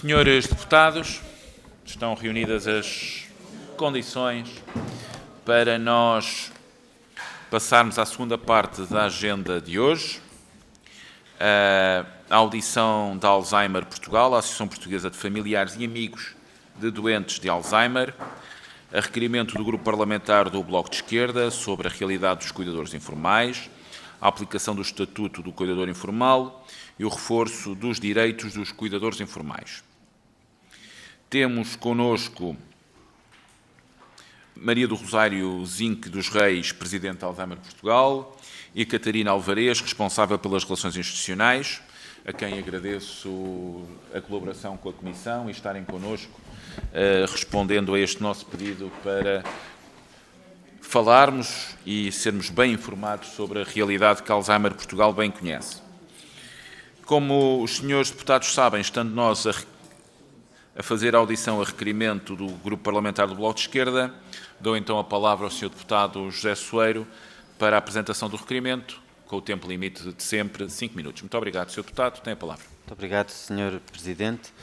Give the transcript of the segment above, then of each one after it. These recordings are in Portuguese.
Senhores deputados, estão reunidas as condições para nós passarmos à segunda parte da agenda de hoje, a audição da Alzheimer Portugal, a Associação Portuguesa de Familiares e Amigos de Doentes de Alzheimer, a requerimento do Grupo Parlamentar do Bloco de Esquerda sobre a realidade dos cuidadores informais, a aplicação do Estatuto do Cuidador Informal e o reforço dos direitos dos cuidadores informais. Temos connosco Maria do Rosário Zinc dos Reis, Presidente da Alzheimer Portugal, e Catarina Alvarez, responsável pelas relações institucionais, a quem agradeço a colaboração com a Comissão e estarem connosco, respondendo a este nosso pedido para falarmos e sermos bem informados sobre a realidade que a Alzheimer Portugal bem conhece. Como os senhores deputados sabem, estando nós a fazer a audição a requerimento do Grupo Parlamentar do Bloco de Esquerda, dou então a palavra ao Sr. Deputado José Soeiro para a apresentação do requerimento, com o tempo limite de sempre, 5 minutos. Muito obrigado, Sr. Deputado. Tem a palavra. Muito obrigado, Sr. Presidente.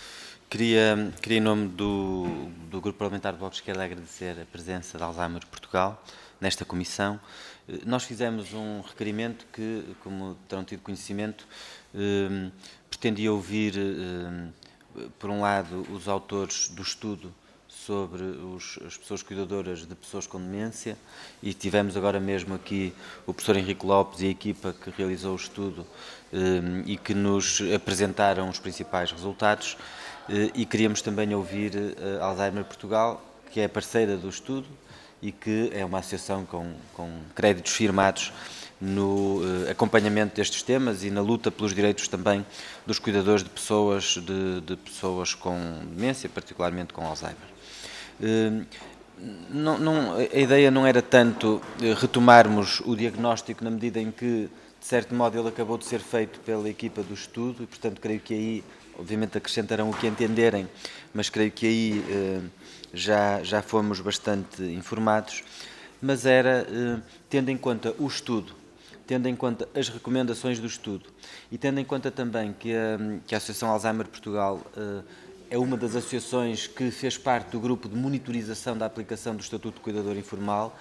Queria, em nome do Grupo Parlamentar do Bloco de Esquerda, agradecer a presença da Alzheimer Portugal nesta comissão. Nós fizemos um requerimento que, como terão tido conhecimento, pretendia ouvir, por um lado, os autores do estudo sobre as pessoas cuidadoras de pessoas com demência, e tivemos agora mesmo aqui o professor Henrique Lopes e a equipa que realizou o estudo e que nos apresentaram os principais resultados, e queríamos também ouvir a Alzheimer Portugal, que é parceira do estudo e que é uma associação com créditos firmados no acompanhamento destes temas e na luta pelos direitos também dos cuidadores de pessoas com demência, particularmente com Alzheimer. A ideia não era tanto retomarmos o diagnóstico na medida em que, de certo modo, ele acabou de ser feito pela equipa do estudo e, portanto, creio que aí, obviamente, acrescentarão o que entenderem, mas creio que aí já fomos bastante informados, mas era, tendo em conta o estudo, tendo em conta as recomendações do estudo e tendo em conta também que a Associação Alzheimer Portugal é uma das associações que fez parte do grupo de monitorização da aplicação do Estatuto de Cuidador Informal,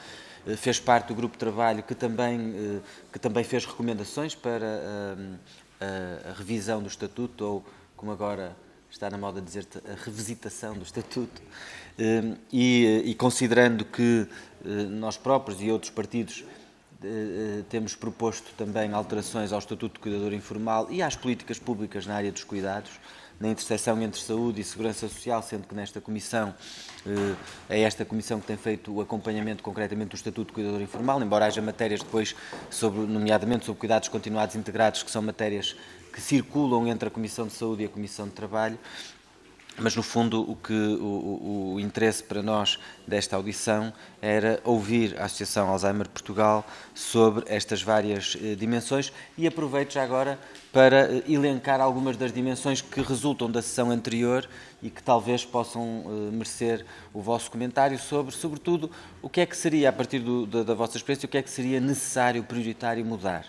fez parte do grupo de trabalho que também fez recomendações para a revisão do Estatuto, ou, como agora está na moda dizer, a revisitação do Estatuto, e considerando que nós próprios e outros partidos temos proposto também alterações ao Estatuto de Cuidador Informal e às políticas públicas na área dos cuidados, na interseção entre saúde e segurança social, sendo que nesta comissão é esta comissão que tem feito o acompanhamento concretamente do Estatuto de Cuidador Informal, embora haja matérias depois, nomeadamente sobre cuidados continuados integrados, que são matérias que circulam entre a Comissão de Saúde e a Comissão de Trabalho. Mas, no fundo, o interesse para nós desta audição era ouvir a Associação Alzheimer Portugal sobre estas várias dimensões, e aproveito já agora para elencar algumas das dimensões que resultam da sessão anterior e que talvez possam merecer o vosso comentário sobre, sobretudo, o que é que seria, a partir da vossa experiência, o que é que seria necessário, prioritário mudar.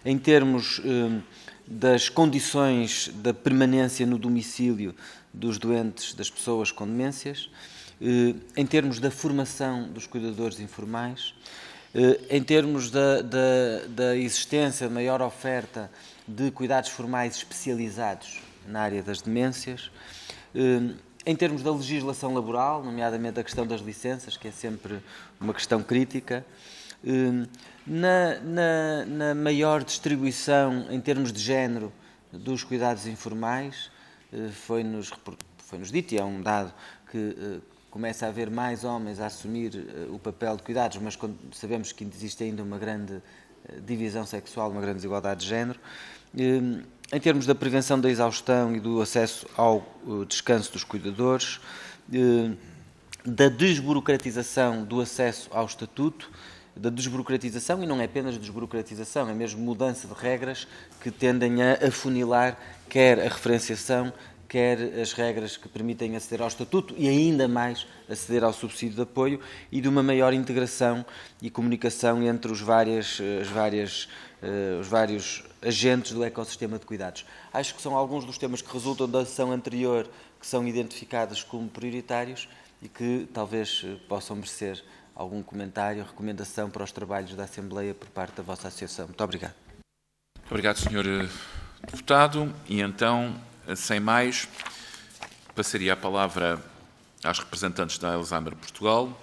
Em termos das condições da permanência no domicílio dos doentes, das pessoas com demências, em termos da formação dos cuidadores informais, em termos da existência de maior oferta de cuidados formais especializados na área das demências, em termos da legislação laboral, nomeadamente a questão das licenças, que é sempre uma questão crítica, na maior distribuição em termos de género dos cuidados informais. Foi-nos dito, e é um dado, que começa a haver mais homens a assumir o papel de cuidados, mas sabemos que existe ainda uma grande divisão sexual, uma grande desigualdade de género. Em termos da prevenção da exaustão e do acesso ao descanso dos cuidadores, da desburocratização do acesso ao estatuto, da desburocratização, e não é apenas desburocratização, é mesmo mudança de regras que tendem a afunilar quer a referenciação, quer as regras que permitem aceder ao estatuto e ainda mais aceder ao subsídio de apoio, e de uma maior integração e comunicação entre os vários agentes do ecossistema de cuidados. Acho que são alguns dos temas que resultam da sessão anterior, que são identificados como prioritários e que talvez possam merecer algum comentário, recomendação para os trabalhos da Assembleia por parte da vossa associação. Muito obrigado. Obrigado, Sr. Deputado. E então, sem mais, passaria a palavra às representantes da Alzheimer Portugal.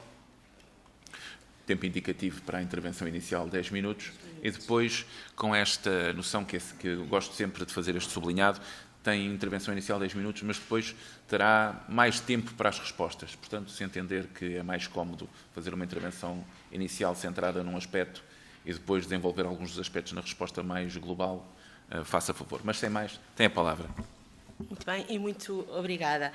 Tempo indicativo para a intervenção inicial, 10 minutos. E depois, com esta noção que eu gosto sempre de fazer este sublinhado, tem intervenção inicial 10 minutos, mas depois terá mais tempo para as respostas. Portanto, se entender que é mais cómodo fazer uma intervenção inicial centrada num aspecto e depois desenvolver alguns dos aspectos na resposta mais global, faça favor. Mas, sem mais, tem a palavra. Muito bem, e muito obrigada.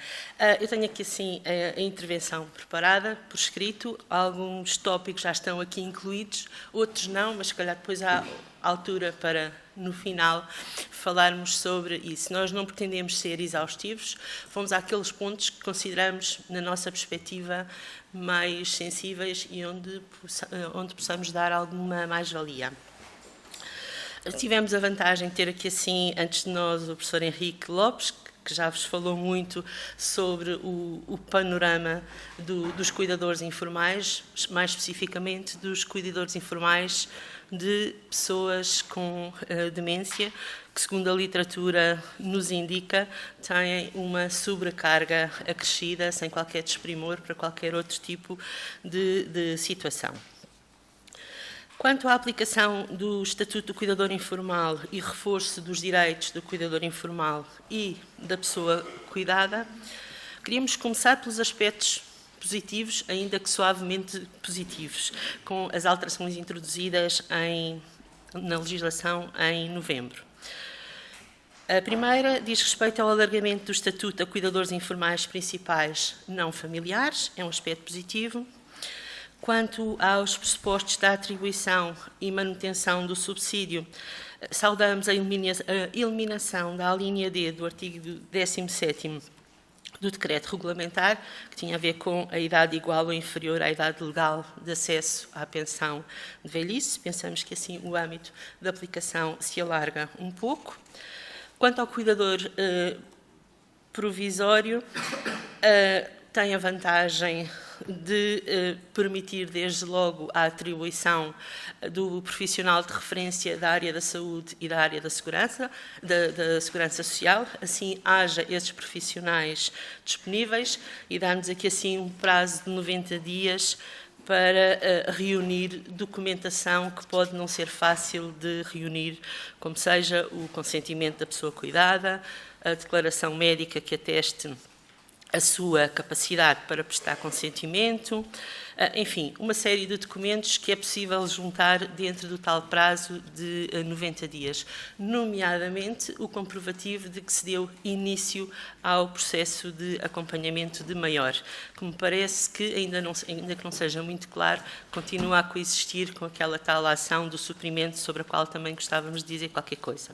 Eu tenho aqui, assim, a intervenção preparada, por escrito. Alguns tópicos já estão aqui incluídos, outros não, mas se calhar depois há altura para, no final, falarmos sobre isso. Nós não pretendemos ser exaustivos, fomos àqueles pontos que consideramos, na nossa perspectiva, mais sensíveis e onde possamos dar alguma mais-valia. Tivemos a vantagem de ter aqui, assim, antes de nós, o professor Henrique Lopes, que já vos falou muito sobre o panorama dos cuidadores informais, mais especificamente dos cuidadores informais de pessoas com demência, que, segundo a literatura nos indica, têm uma sobrecarga acrescida, sem qualquer desprimor para qualquer outro tipo de situação. Quanto à aplicação do Estatuto do Cuidador Informal e reforço dos direitos do cuidador informal e da pessoa cuidada, queríamos começar pelos aspectos positivos, ainda que suavemente positivos, com as alterações introduzidas na legislação em novembro. A primeira diz respeito ao alargamento do Estatuto a cuidadores informais principais não familiares, é um aspecto positivo. Quanto aos pressupostos da atribuição e manutenção do subsídio, saudamos a eliminação da alínea D do artigo 17º do decreto regulamentar, que tinha a ver com a idade igual ou inferior à idade legal de acesso à pensão de velhice. Pensamos que assim o âmbito de aplicação se alarga um pouco. Quanto ao cuidador provisório, tem a vantagem de permitir, desde logo, a atribuição do profissional de referência da área da saúde e da área da segurança social, assim haja esses profissionais disponíveis, e dá-nos aqui assim um prazo de 90 dias para reunir documentação que pode não ser fácil de reunir, como seja o consentimento da pessoa cuidada, a declaração médica que ateste a sua capacidade para prestar consentimento, enfim, uma série de documentos que é possível juntar dentro do tal prazo de 90 dias, nomeadamente o comprovativo de que se deu início ao processo de acompanhamento de maior, que me parece que, ainda que não seja muito claro, continua a coexistir com aquela tal ação do suprimento sobre a qual também gostávamos de dizer qualquer coisa.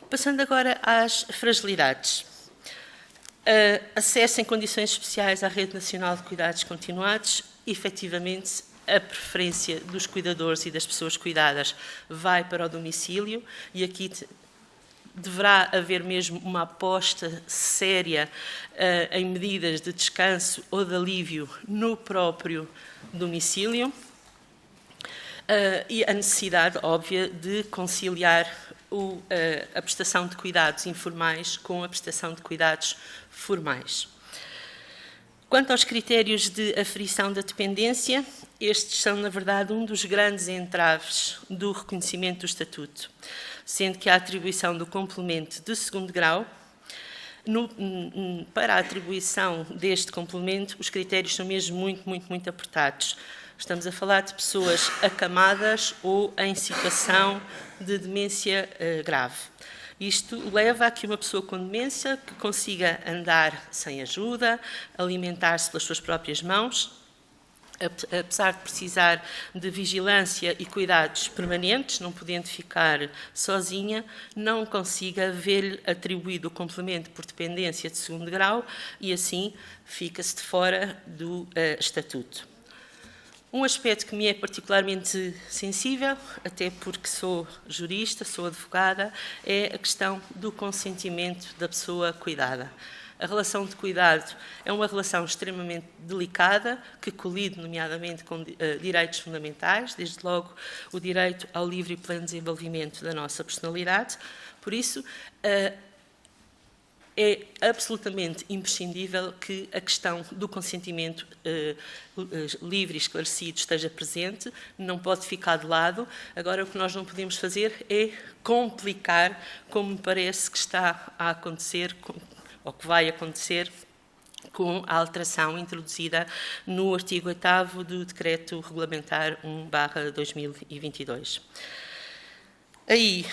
Passando agora às fragilidades. Acesso em condições especiais à Rede Nacional de Cuidados Continuados, efetivamente, a preferência dos cuidadores e das pessoas cuidadas vai para o domicílio, e aqui deverá haver mesmo uma aposta séria em medidas de descanso ou de alívio no próprio domicílio, e a necessidade óbvia de conciliar a prestação de cuidados informais com a prestação de cuidados formais. Quanto aos critérios de aferição da dependência, estes são, na verdade, um dos grandes entraves do reconhecimento do Estatuto, sendo que a atribuição do complemento de segundo grau, para a atribuição deste complemento, os critérios são mesmo muito apertados. Estamos a falar de pessoas acamadas ou em situação de demência grave. Isto leva a que uma pessoa com demência que consiga andar sem ajuda, alimentar-se pelas suas próprias mãos, apesar de precisar de vigilância e cuidados permanentes, não podendo ficar sozinha, não consiga ver-lhe atribuído o complemento por dependência de segundo grau e, assim, fica-se de fora do Estatuto. Um aspecto que me é particularmente sensível, até porque sou jurista, sou advogada, é a questão do consentimento da pessoa cuidada. A relação de cuidado é uma relação extremamente delicada, que colide, nomeadamente, com direitos fundamentais, desde logo o direito ao livre e pleno desenvolvimento da nossa personalidade. Por isso, é absolutamente imprescindível que a questão do consentimento livre e esclarecido esteja presente, não pode ficar de lado. Agora, o que nós não podemos fazer é complicar, como me parece que está a acontecer, ou que vai acontecer, com a alteração introduzida no artigo 8º do Decreto Regulamentar 1/2022. Aí,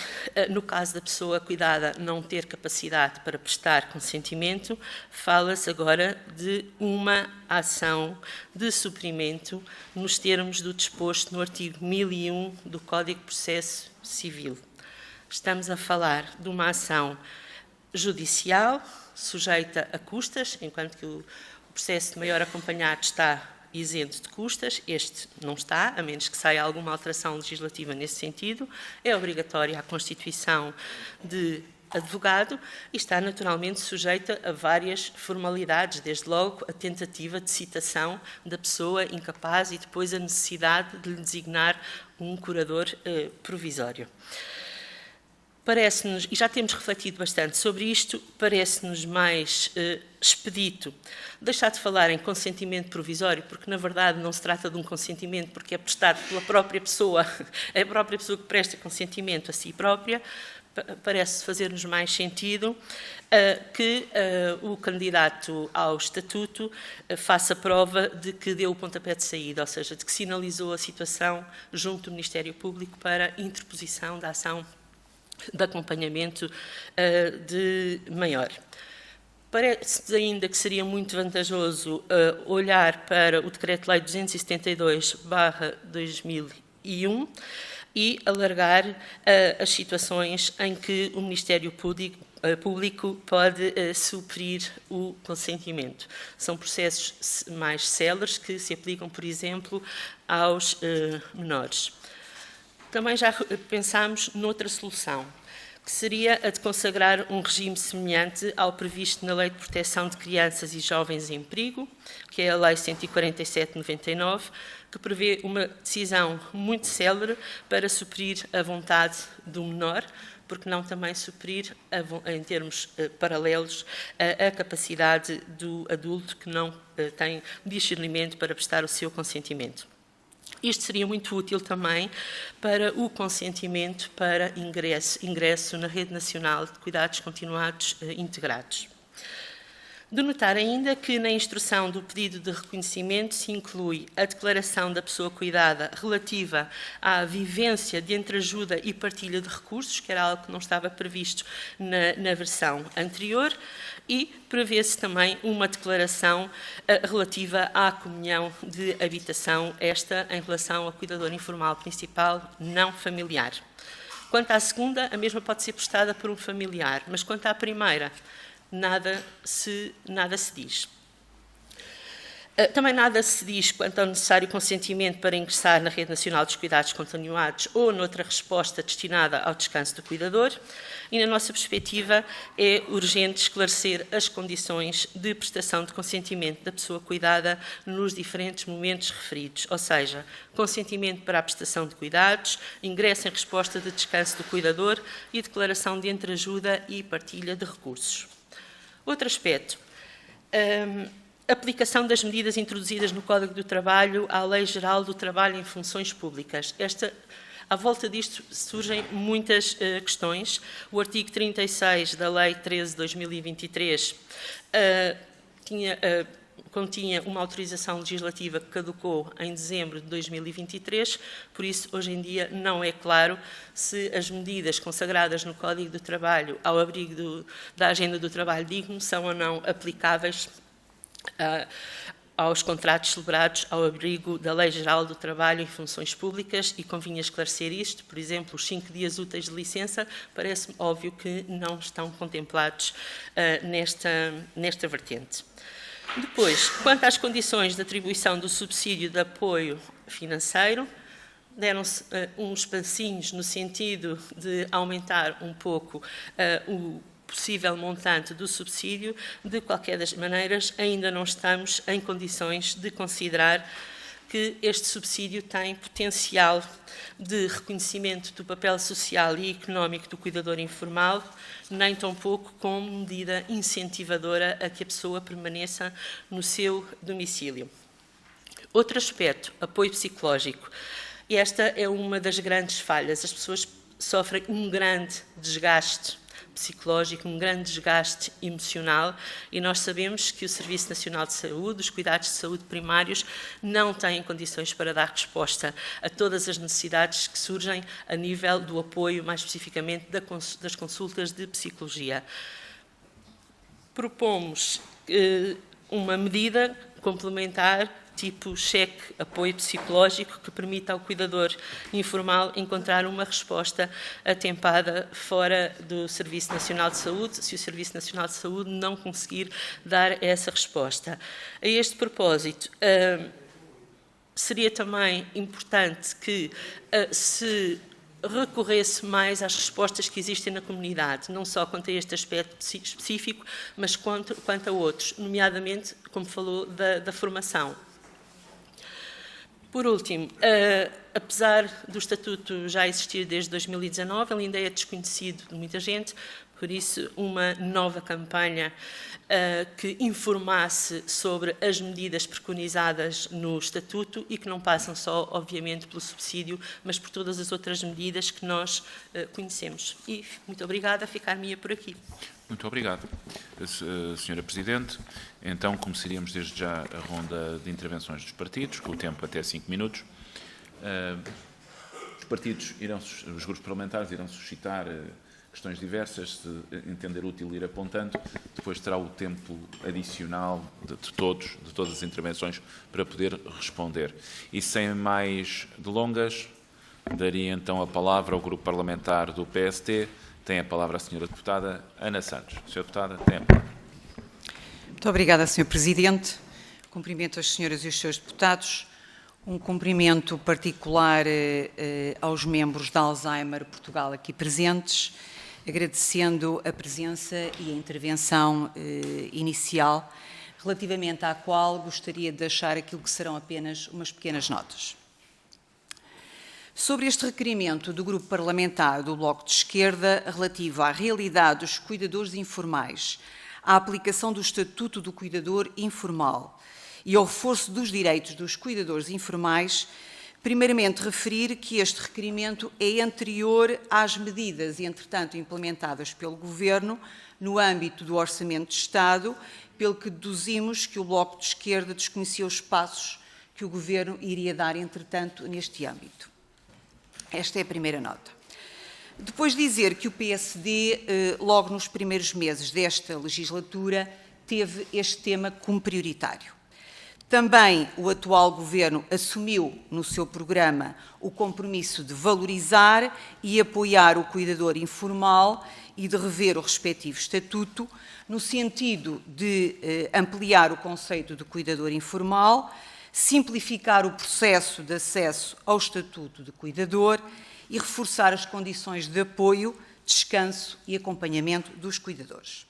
no caso da pessoa cuidada não ter capacidade para prestar consentimento, fala-se agora de uma ação de suprimento nos termos do disposto no artigo 1001 do Código de Processo Civil. Estamos a falar de uma ação judicial, sujeita a custas, enquanto que o processo de maior acompanhado está isento de custas, este não está, a menos que saia alguma alteração legislativa nesse sentido. É obrigatória a constituição de advogado e está naturalmente sujeita a várias formalidades, desde logo a tentativa de citação da pessoa incapaz e depois a necessidade de lhe designar um curador provisório. Parece-nos, e já temos refletido bastante sobre isto, parece-nos mais expedito deixar de falar em consentimento provisório, porque na verdade não se trata de um consentimento, porque é prestado pela própria pessoa, é a própria pessoa que presta consentimento a si própria. Parece fazer-nos mais sentido que o candidato ao estatuto faça prova de que deu o pontapé de saída, ou seja, de que sinalizou a situação junto do Ministério Público para interposição da ação de acompanhamento de maior. Parece ainda que seria muito vantajoso olhar para o Decreto-Lei 272/2001 e alargar as situações em que o Ministério Público pode suprir o consentimento. São processos mais céleres que se aplicam, por exemplo, aos menores. Também já pensámos noutra solução, que seria a de consagrar um regime semelhante ao previsto na Lei de Proteção de Crianças e Jovens em Perigo, que é a Lei 147/99, que prevê uma decisão muito célere para suprir a vontade do menor, porque não também suprir, em termos paralelos, a capacidade do adulto que não tem discernimento para prestar o seu consentimento. Isto seria muito útil também para o consentimento para ingresso na Rede Nacional de Cuidados Continuados Integrados. De notar ainda que na instrução do pedido de reconhecimento se inclui a declaração da pessoa cuidada relativa à vivência de entreajuda e partilha de recursos, que era algo que não estava previsto na versão anterior, e prevê-se também uma declaração relativa à comunhão de habitação, esta em relação ao cuidador informal principal não familiar. Quanto à segunda, a mesma pode ser prestada por um familiar, mas quanto à primeira, nada se diz. Também nada se diz quanto ao necessário consentimento para ingressar na Rede Nacional dos Cuidados Continuados ou noutra resposta destinada ao descanso do cuidador. E, na nossa perspectiva, é urgente esclarecer as condições de prestação de consentimento da pessoa cuidada nos diferentes momentos referidos, ou seja, consentimento para a prestação de cuidados, ingresso em resposta de descanso do cuidador e declaração de entreajuda e partilha de recursos. Outro aspecto, aplicação das medidas introduzidas no Código do Trabalho à Lei Geral do Trabalho em Funções Públicas. À volta disto surgem muitas questões. O artigo 36 da Lei 13/2023 continha uma autorização legislativa que caducou em dezembro de 2023, por isso, hoje em dia, não é claro se as medidas consagradas no Código do Trabalho ao abrigo da Agenda do Trabalho Digno são ou não aplicáveis aos contratos celebrados ao abrigo da Lei Geral do Trabalho em Funções Públicas, e convinha esclarecer isto. Por exemplo, os 5 dias úteis de licença, parece-me óbvio que não estão contemplados nesta vertente. Depois, quanto às condições de atribuição do subsídio de apoio financeiro, deram-se uns passinhos no sentido de aumentar um pouco o possível montante do subsídio, de qualquer das maneiras, ainda não estamos em condições de considerar que este subsídio tem potencial de reconhecimento do papel social e económico do cuidador informal, nem tampouco como medida incentivadora a que a pessoa permaneça no seu domicílio. Outro aspecto, apoio psicológico. Esta é uma das grandes falhas. As pessoas sofrem um grande desgaste psicológico, um grande desgaste emocional, e nós sabemos que o Serviço Nacional de Saúde, os cuidados de saúde primários, não têm condições para dar resposta a todas as necessidades que surgem a nível do apoio, mais especificamente das consultas de psicologia. Propomos uma medida complementar, tipo cheque apoio psicológico, que permita ao cuidador informal encontrar uma resposta atempada fora do Serviço Nacional de Saúde, se o Serviço Nacional de Saúde não conseguir dar essa resposta. A este propósito, seria também importante que se recorresse mais às respostas que existem na comunidade, não só quanto a este aspecto específico, mas quanto a outros, nomeadamente, como falou, da formação. Por último, apesar do Estatuto já existir desde 2019, ele ainda é desconhecido de muita gente, por isso uma nova campanha que informasse sobre as medidas preconizadas no Estatuto e que não passam só, obviamente, pelo subsídio, mas por todas as outras medidas que nós conhecemos. E muito obrigada, ficar-me por aqui. Muito obrigado, Sra. Presidente. Então, começaríamos desde já a ronda de intervenções dos partidos, com o tempo até 5 minutos. Os partidos os grupos parlamentares irão suscitar questões diversas, se entender útil ir apontando, depois terá o tempo adicional de todas as intervenções para poder responder. E sem mais delongas, daria então a palavra ao grupo parlamentar do PST. Tem a palavra a senhora deputada Ana Santos. Senhora deputada, tem a palavra. Muito obrigada, Sr. Presidente. Cumprimento as senhoras e os senhores deputados. Um cumprimento particular aos membros da Alzheimer Portugal aqui presentes, agradecendo a presença e a intervenção inicial, relativamente à qual gostaria de deixar aquilo que serão apenas umas pequenas notas. Sobre este requerimento do Grupo Parlamentar do Bloco de Esquerda relativo à realidade dos cuidadores informais, à aplicação do Estatuto do Cuidador Informal e ao reforço dos direitos dos cuidadores informais, primeiramente referir que este requerimento é anterior às medidas, entretanto, implementadas pelo Governo no âmbito do Orçamento de Estado, pelo que deduzimos que o Bloco de Esquerda desconhecia os passos que o Governo iria dar, entretanto, neste âmbito. Esta é a primeira nota. Depois dizer que o PSD, logo nos primeiros meses desta legislatura, teve este tema como prioritário. Também o atual Governo assumiu no seu programa o compromisso de valorizar e apoiar o cuidador informal e de rever o respectivo estatuto, no sentido de ampliar o conceito de cuidador informal, simplificar o processo de acesso ao estatuto de cuidador e reforçar as condições de apoio, descanso e acompanhamento dos cuidadores.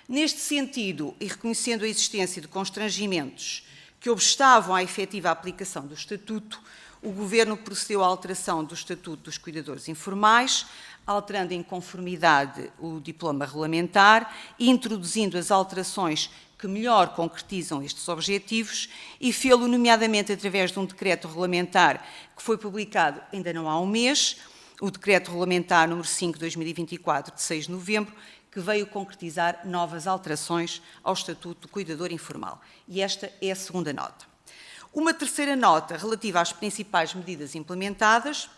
Neste sentido, e reconhecendo a existência de constrangimentos que obstavam à efetiva aplicação do Estatuto, o Governo procedeu à alteração do Estatuto dos Cuidadores Informais, alterando em conformidade o diploma regulamentar e introduzindo as alterações que melhor concretizam estes objetivos e fê-lo nomeadamente através de um decreto regulamentar que foi publicado ainda não há um mês, o decreto regulamentar número 5/2024, de 6 de novembro, que veio concretizar novas alterações ao Estatuto do Cuidador Informal. E esta é a segunda nota. Uma terceira nota relativa às principais medidas implementadas.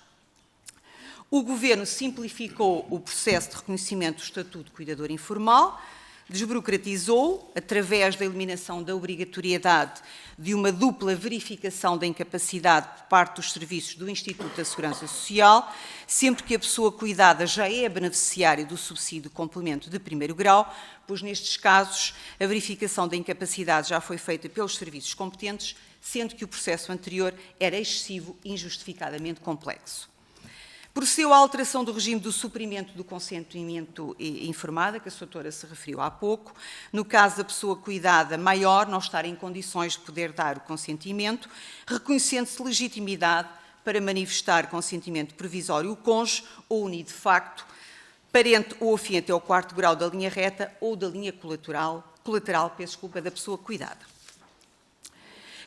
O Governo simplificou o processo de reconhecimento do Estatuto de Cuidador Informal, desburocratizou, através da eliminação da obrigatoriedade de uma dupla verificação da incapacidade por parte dos serviços do Instituto da Segurança Social, sempre que a pessoa cuidada já é beneficiária do subsídio complemento de primeiro grau, pois nestes casos a verificação da incapacidade já foi feita pelos serviços competentes, sendo que o processo anterior era excessivo e injustificadamente complexo. Procedeu à alteração do regime do suprimento do consentimento informado, que a doutora se referiu há pouco, no caso da pessoa cuidada maior não estar em condições de poder dar o consentimento, reconhecendo-se legitimidade para manifestar consentimento provisório o cônjuge ou unido de facto, parente ou afim até ao 4º grau da linha reta ou da linha colateral, da pessoa cuidada.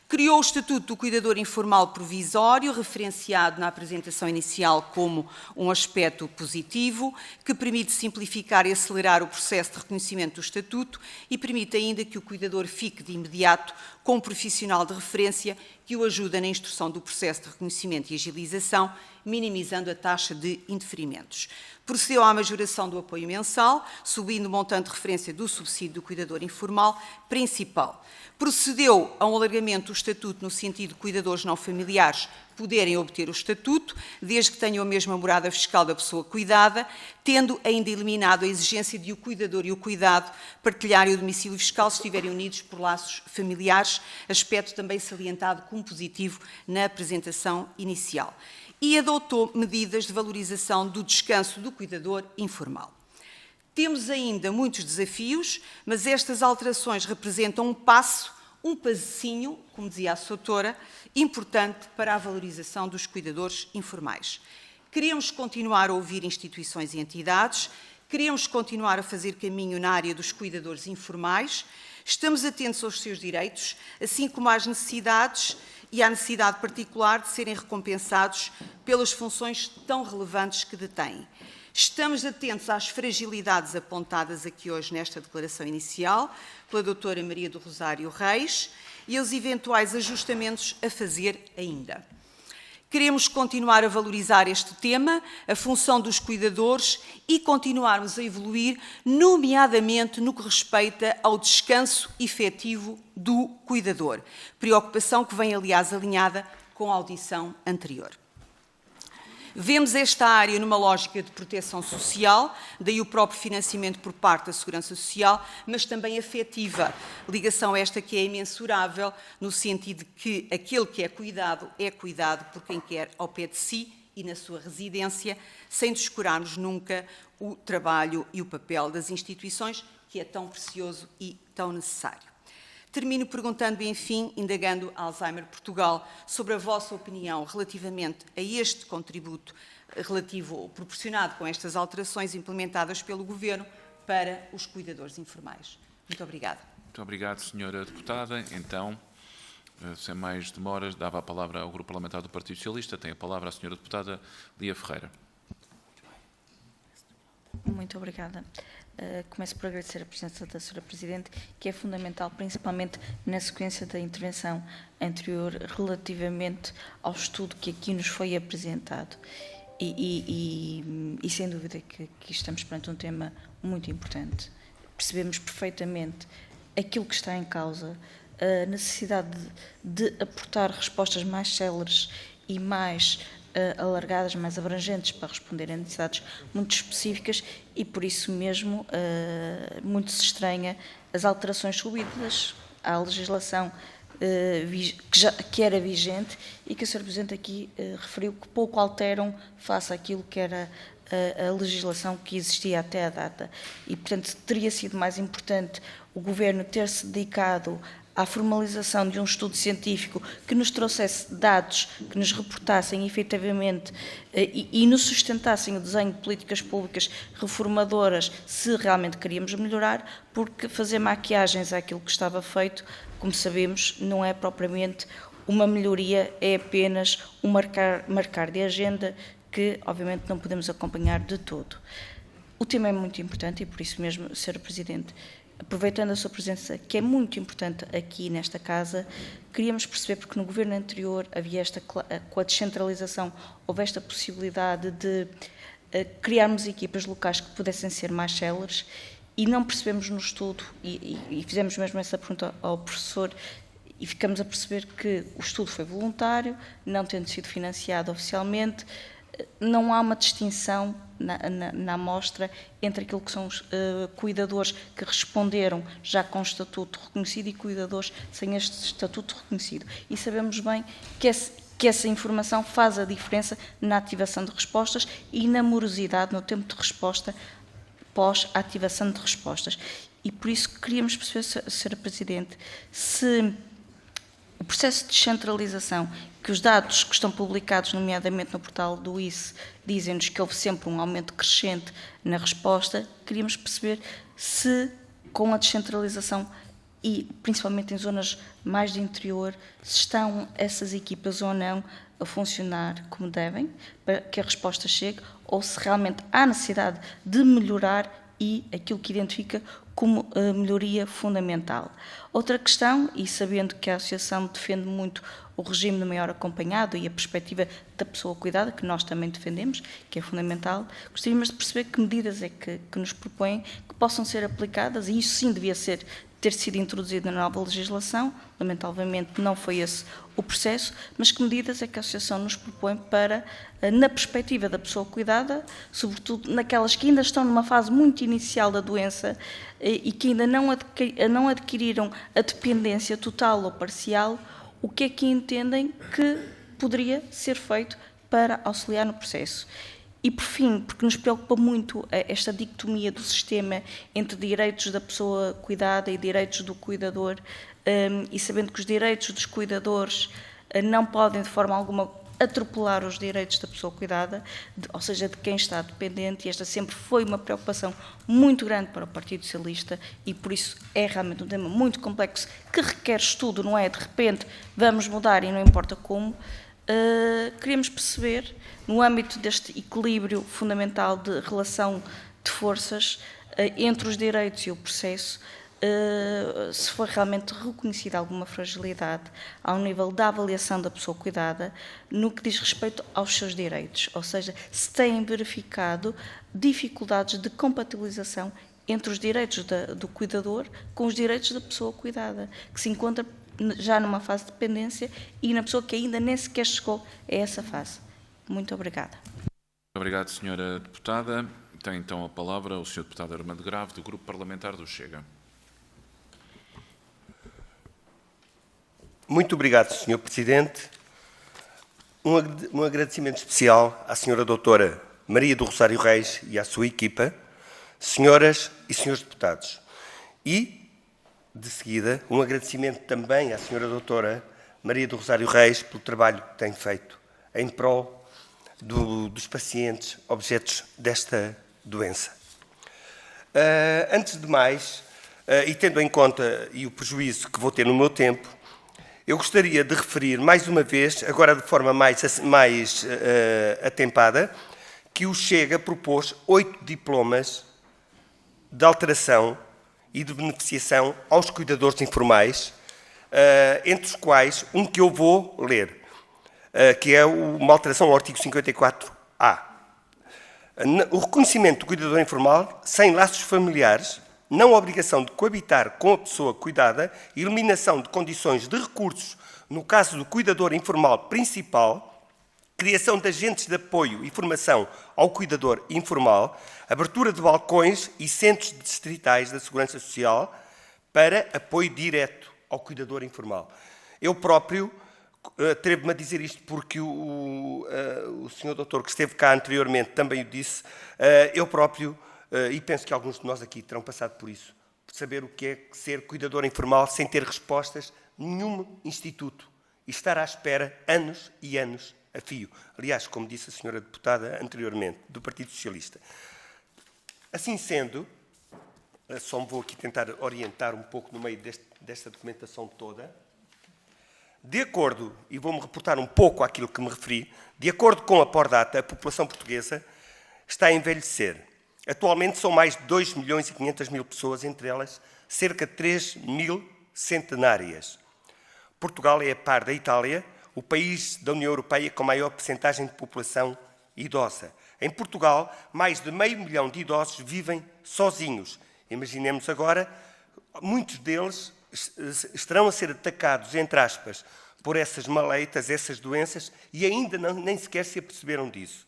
Criou o Estatuto do Cuidador Informal Provisório, referenciado na apresentação inicial como um aspecto positivo, que permite simplificar e acelerar o processo de reconhecimento do Estatuto e permite ainda que o cuidador fique de imediato com um profissional de referência que o ajuda na instrução do processo de reconhecimento e agilização, minimizando a taxa de indeferimentos. Procedeu à majoração do apoio mensal, subindo o montante de referência do subsídio do cuidador informal principal. Procedeu a um alargamento do Estatuto no sentido de cuidadores não familiares poderem obter o Estatuto, desde que tenham a mesma morada fiscal da pessoa cuidada, tendo ainda eliminado a exigência de o cuidador e o cuidado partilharem o domicílio fiscal se estiverem unidos por laços familiares, aspecto também salientado como positivo na apresentação inicial. E adotou medidas de valorização do descanso do cuidador informal. Temos ainda muitos desafios, mas estas alterações representam um passinho, como dizia a doutora, importante para a valorização dos cuidadores informais. Queremos continuar a ouvir instituições e entidades, queremos continuar a fazer caminho na área dos cuidadores informais, estamos atentos aos seus direitos, assim como às necessidades e à necessidade particular de serem recompensados pelas funções tão relevantes que detêm. Estamos atentos às fragilidades apontadas aqui hoje nesta declaração inicial pela doutora Maria do Rosário Reis e aos eventuais ajustamentos a fazer ainda. Queremos continuar a valorizar este tema, a função dos cuidadores e continuarmos a evoluir, nomeadamente no que respeita ao descanso efetivo do cuidador. Preocupação que vem, aliás, alinhada com a audição anterior. Vemos esta área numa lógica de proteção social, daí o próprio financiamento por parte da Segurança Social, mas também afetiva. Ligação esta que é imensurável, no sentido de que aquele que é cuidado por quem quer ao pé de si e na sua residência, sem descurarmos nunca o trabalho e o papel das instituições, que é tão precioso e tão necessário. Termino perguntando, enfim, indagando a Alzheimer Portugal, sobre a vossa opinião relativamente a este contributo proporcionado com estas alterações implementadas pelo Governo para os cuidadores informais. Muito obrigada. Muito obrigado, Sra. Deputada. Então, sem mais demoras, dava a palavra ao Grupo Parlamentar do Partido Socialista. Tem a palavra a Sra. Deputada Lia Ferreira. Muito obrigada. Começo por agradecer a presença da Sra. Presidente, que é fundamental, principalmente na sequência da intervenção anterior, relativamente ao estudo que aqui nos foi apresentado. E sem dúvida que estamos perante um tema muito importante. Percebemos perfeitamente aquilo que está em causa, a necessidade de aportar respostas mais céleres e mais alargadas, mais abrangentes para responder a necessidades muito específicas e, por isso mesmo, muito se estranha as alterações subidas à legislação que era vigente e que a Sra. Presidente aqui referiu que pouco alteram face àquilo que era a legislação que existia até a data. E, portanto, teria sido mais importante o Governo ter-se dedicado à formalização de um estudo científico que nos trouxesse dados, que nos reportassem efetivamente e nos sustentassem o desenho de políticas públicas reformadoras se realmente queríamos melhorar, porque fazer maquiagens àquilo que estava feito, como sabemos, não é propriamente uma melhoria, é apenas um marcar de agenda que, obviamente, não podemos acompanhar de todo. O tema é muito importante e, por isso mesmo, Sra. Presidente, aproveitando a sua presença, que é muito importante aqui nesta Casa, queríamos perceber, porque no Governo anterior havia com a descentralização, houve esta possibilidade de criarmos equipas locais que pudessem ser mais céleres e não percebemos no estudo, e fizemos mesmo essa pergunta ao professor, e ficamos a perceber que o estudo foi voluntário, não tendo sido financiado oficialmente, não há uma distinção na amostra entre aquilo que são os cuidadores que responderam já com estatuto reconhecido e cuidadores sem este estatuto reconhecido. E sabemos bem que que essa informação faz a diferença na ativação de respostas e na morosidade no tempo de resposta pós a ativação de respostas. E por isso queríamos perceber, Sra. Presidente, se o processo de descentralização, que os dados que estão publicados, nomeadamente no portal do ICE, dizem-nos que houve sempre um aumento crescente na resposta, queríamos perceber se, com a descentralização e principalmente em zonas mais de interior, se estão essas equipas ou não a funcionar como devem, para que a resposta chegue, ou se realmente há necessidade de melhorar e aquilo que identifica como melhoria fundamental. Outra questão, e sabendo que a Associação defende muito o regime de maior acompanhado e a perspectiva da pessoa cuidada, que nós também defendemos, que é fundamental, gostaríamos de perceber que medidas é que nos propõem que possam ser aplicadas, e isso sim devia ter sido introduzido na nova legislação, lamentavelmente não foi esse o processo, mas que medidas é que a Associação nos propõe para, na perspectiva da pessoa cuidada, sobretudo naquelas que ainda estão numa fase muito inicial da doença e que ainda não adquiriram a dependência total ou parcial, o que é que entendem que poderia ser feito para auxiliar no processo? E, por fim, porque nos preocupa muito esta dicotomia do sistema entre direitos da pessoa cuidada e direitos do cuidador, e sabendo que os direitos dos cuidadores não podem, de forma alguma, atropelar os direitos da pessoa cuidada, ou seja, de quem está dependente, e esta sempre foi uma preocupação muito grande para o Partido Socialista, e por isso é realmente um tema muito complexo, que requer estudo, não é de repente vamos mudar e não importa como. Queríamos perceber, no âmbito deste equilíbrio fundamental de relação de forças entre os direitos e o processo, se foi realmente reconhecida alguma fragilidade ao nível da avaliação da pessoa cuidada no que diz respeito aos seus direitos, ou seja, se têm verificado dificuldades de compatibilização entre os direitos do cuidador com os direitos da pessoa cuidada, que se encontra já numa fase de dependência e na pessoa que ainda nem sequer chegou a essa fase. Muito obrigada. Obrigado, Sra. Deputada. Tem então a palavra o Sr. Deputado Armando Grave, do Grupo Parlamentar do Chega. Muito obrigado, Sr. Presidente. Um agradecimento especial à Sra. Doutora Maria do Rosário Reis e à sua equipa, senhoras e senhores deputados. E, de seguida, um agradecimento também à Sra. Doutora Maria do Rosário Reis pelo trabalho que tem feito em prol dos pacientes objetos desta doença. Antes de mais, e tendo em conta o prejuízo que vou ter no meu tempo, eu gostaria de referir mais uma vez, agora de forma mais atempada, que o Chega propôs 8 diplomas de alteração e de beneficiação aos cuidadores informais, entre os quais um que eu vou ler, que é uma alteração ao artigo 54A. O reconhecimento do cuidador informal sem laços familiares, não obrigação de coabitar com a pessoa cuidada, eliminação de condições de recursos no caso do cuidador informal principal, criação de agentes de apoio e formação ao cuidador informal, abertura de balcões e centros distritais da Segurança Social para apoio direto ao cuidador informal. Eu próprio, atrevo-me a dizer isto porque o Sr. Doutor que esteve cá anteriormente também o disse, eu próprio, e penso que alguns de nós aqui terão passado por isso, por saber o que é ser cuidador informal sem ter respostas de nenhum instituto e estar à espera anos e anos a fio. Aliás, como disse a Sra. Deputada anteriormente, do Partido Socialista. Assim sendo, só me vou aqui tentar orientar um pouco no meio desta documentação toda. De acordo, e vou-me reportar um pouco àquilo que me referi, de acordo com a Pordata, a população portuguesa está a envelhecer. Atualmente são mais de 2.500.000 pessoas, entre elas cerca de 3.000 centenárias. Portugal é, a par da Itália, o país da União Europeia com maior percentagem de população idosa. Em Portugal, mais de 500 mil de idosos vivem sozinhos. Imaginemos agora, muitos deles estarão a ser atacados, entre aspas, por essas maleitas, essas doenças, e ainda nem sequer se aperceberam disso.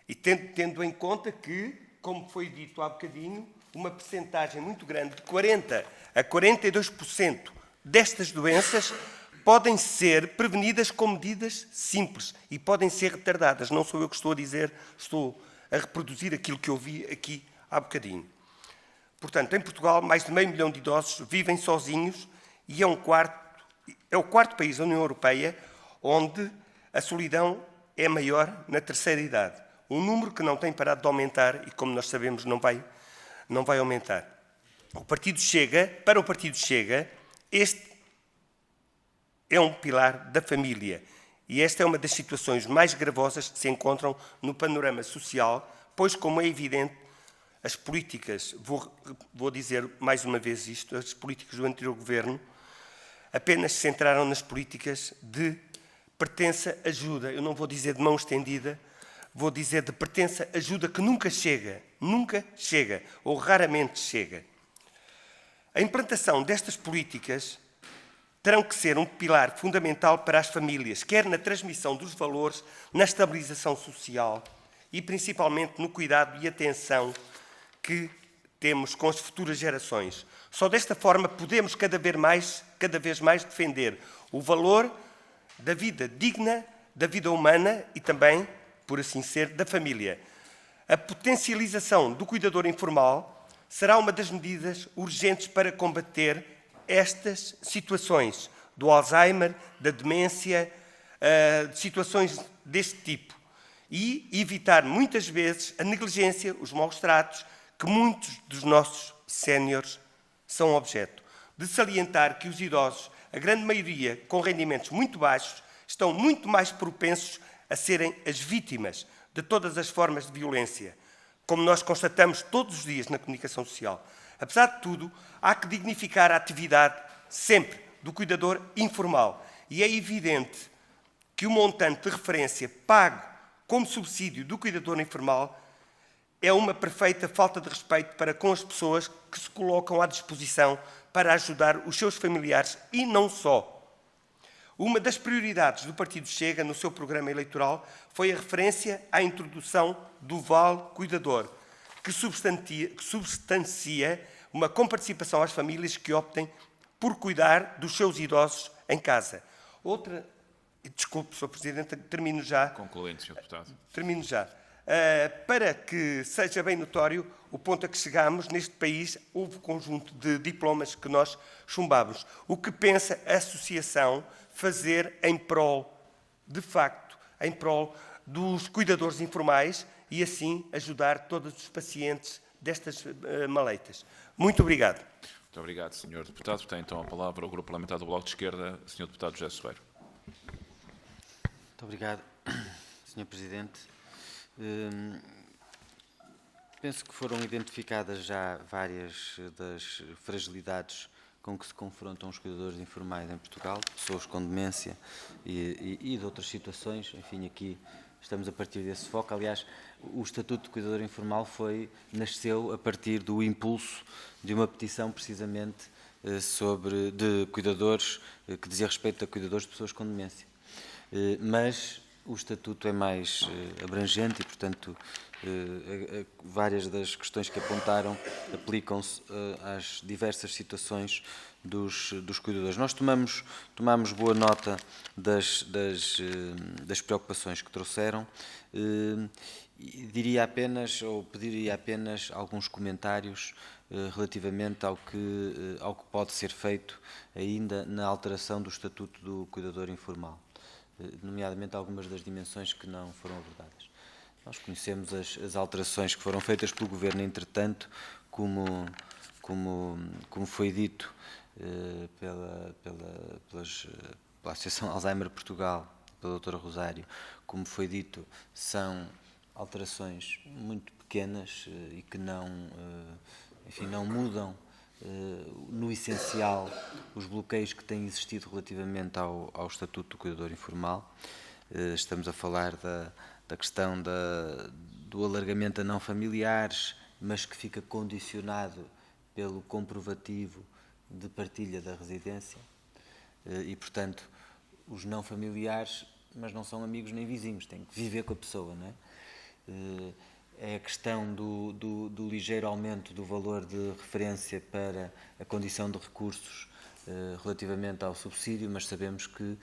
E tendo em conta que, como foi dito há bocadinho, uma percentagem muito grande, de 40% a 42% destas doenças podem ser prevenidas com medidas simples e podem ser retardadas. Não sou eu que estou a dizer, estou a reproduzir aquilo que eu vi aqui há bocadinho. Portanto, em Portugal, mais de 500 mil de idosos vivem sozinhos e é o quarto país da União Europeia onde a solidão é maior na terceira idade. Um número que não tem parado de aumentar e, como nós sabemos, não vai aumentar. Para o Partido Chega, este é um pilar da família e esta é uma das situações mais gravosas que se encontram no panorama social, pois, como é evidente, as políticas, vou dizer mais uma vez isto, as políticas do anterior governo apenas se centraram nas políticas de pertença-ajuda. Eu não vou dizer de mão estendida, vou dizer de pertença-ajuda que nunca chega, ou raramente chega. A implantação destas políticas terão que ser um pilar fundamental para as famílias, quer na transmissão dos valores, na estabilização social e principalmente no cuidado e atenção que temos com as futuras gerações. Só desta forma podemos cada vez mais defender o valor da vida digna, da vida humana e também, por assim ser, da família. A potencialização do cuidador informal será uma das medidas urgentes para combater estas situações do Alzheimer, da demência, situações deste tipo e evitar muitas vezes a negligência, os maus tratos que muitos dos nossos séniores são objeto. De salientar que os idosos, a grande maioria com rendimentos muito baixos, estão muito mais propensos a serem as vítimas de todas as formas de violência, como nós constatamos todos os dias na comunicação social. Apesar de tudo, há que dignificar a atividade sempre do cuidador informal e é evidente que o montante de referência pago como subsídio do cuidador informal é uma perfeita falta de respeito para com as pessoas que se colocam à disposição para ajudar os seus familiares e não só. Uma das prioridades do Partido Chega no seu programa eleitoral foi a referência à introdução do Vale Cuidador, que substancia uma comparticipação às famílias que optem por cuidar dos seus idosos em casa. Desculpe, Sr. Presidente, termino já. Concluindo, Sr. Deputado. Termino já. Para que seja bem notório o ponto a que chegámos, neste país houve um conjunto de diplomas que nós chumbámos. O que pensa a associação fazer em prol, de facto, em prol dos cuidadores informais e assim ajudar todos os pacientes destas maleitas? Muito obrigado. Muito obrigado, Sr. Deputado. Tem então a palavra o Grupo Parlamentar do Bloco de Esquerda, Sr. Deputado José Soeiro. Muito obrigado, Sr. Presidente. Penso que foram identificadas já várias das fragilidades com que se confrontam os cuidadores informais em Portugal, pessoas com demência e de outras situações. Enfim, aqui estamos a partir desse foco. Aliás, o Estatuto de Cuidador Informal nasceu a partir do impulso de uma petição, precisamente, de cuidadores, que dizia respeito a cuidadores de pessoas com demência. Mas o Estatuto é mais abrangente e, portanto, várias das questões que apontaram aplicam-se às diversas situações dos cuidadores. Nós tomamos boa nota das preocupações que trouxeram. Diria apenas, ou pediria apenas, alguns comentários relativamente ao que pode ser feito ainda na alteração do Estatuto do Cuidador Informal, nomeadamente algumas das dimensões que não foram abordadas. Nós conhecemos as alterações que foram feitas pelo Governo, entretanto, como foi dito pela Associação Alzheimer Portugal, pela doutora Rosário, como foi dito, são alterações muito pequenas e que não mudam no essencial os bloqueios que têm existido relativamente ao Estatuto do Cuidador Informal. Estamos a falar da questão do alargamento a não familiares, mas que fica condicionado pelo comprovativo de partilha da residência e, portanto, os não familiares, mas não são amigos nem vizinhos, têm que viver com a pessoa, não é? É a questão do ligeiro aumento do valor de referência para a condição de recursos relativamente ao subsídio, mas sabemos que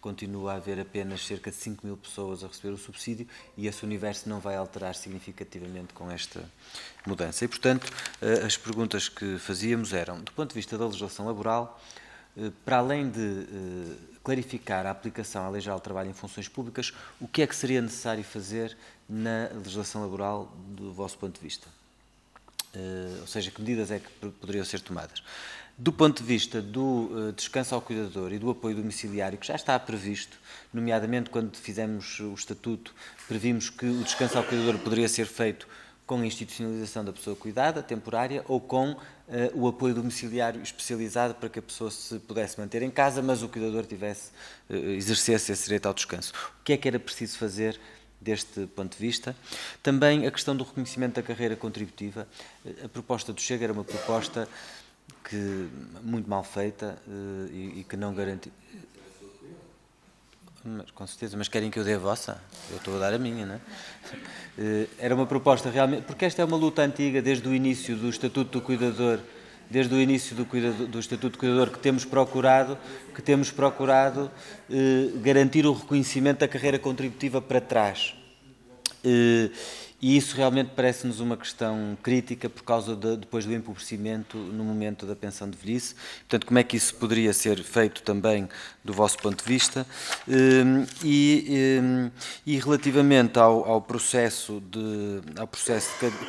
continua a haver apenas cerca de 5.000 pessoas a receber o subsídio e esse universo não vai alterar significativamente com esta mudança. E, portanto, as perguntas que fazíamos eram, do ponto de vista da legislação laboral, para além de clarificar a aplicação à Lei Geral do Trabalho em funções públicas, o que é que seria necessário fazer na legislação laboral do vosso ponto de vista? Ou seja, que medidas é que poderiam ser tomadas? Do ponto de vista do descanso ao cuidador e do apoio domiciliário, que já está previsto, nomeadamente quando fizemos o estatuto, previmos que o descanso ao cuidador poderia ser feito com a institucionalização da pessoa cuidada, temporária, ou com o apoio domiciliário especializado para que a pessoa se pudesse manter em casa, mas o cuidador exercesse esse direito ao descanso. O que é que era preciso fazer deste ponto de vista? Também a questão do reconhecimento da carreira contributiva. A proposta do Chega era uma proposta muito mal feita e que não garantiu. Com certeza, mas querem que eu dê a vossa? Eu estou a dar a minha, não é? Era uma proposta realmente, porque esta é uma luta antiga desde o início do Estatuto do Cuidador, desde o início do Estatuto do Cuidador, que temos procurado garantir o reconhecimento da carreira contributiva para trás. E isso realmente parece-nos uma questão crítica por causa depois do empobrecimento no momento da pensão de velhice. Portanto, como é que isso poderia ser feito também do vosso ponto de vista? E relativamente ao processo de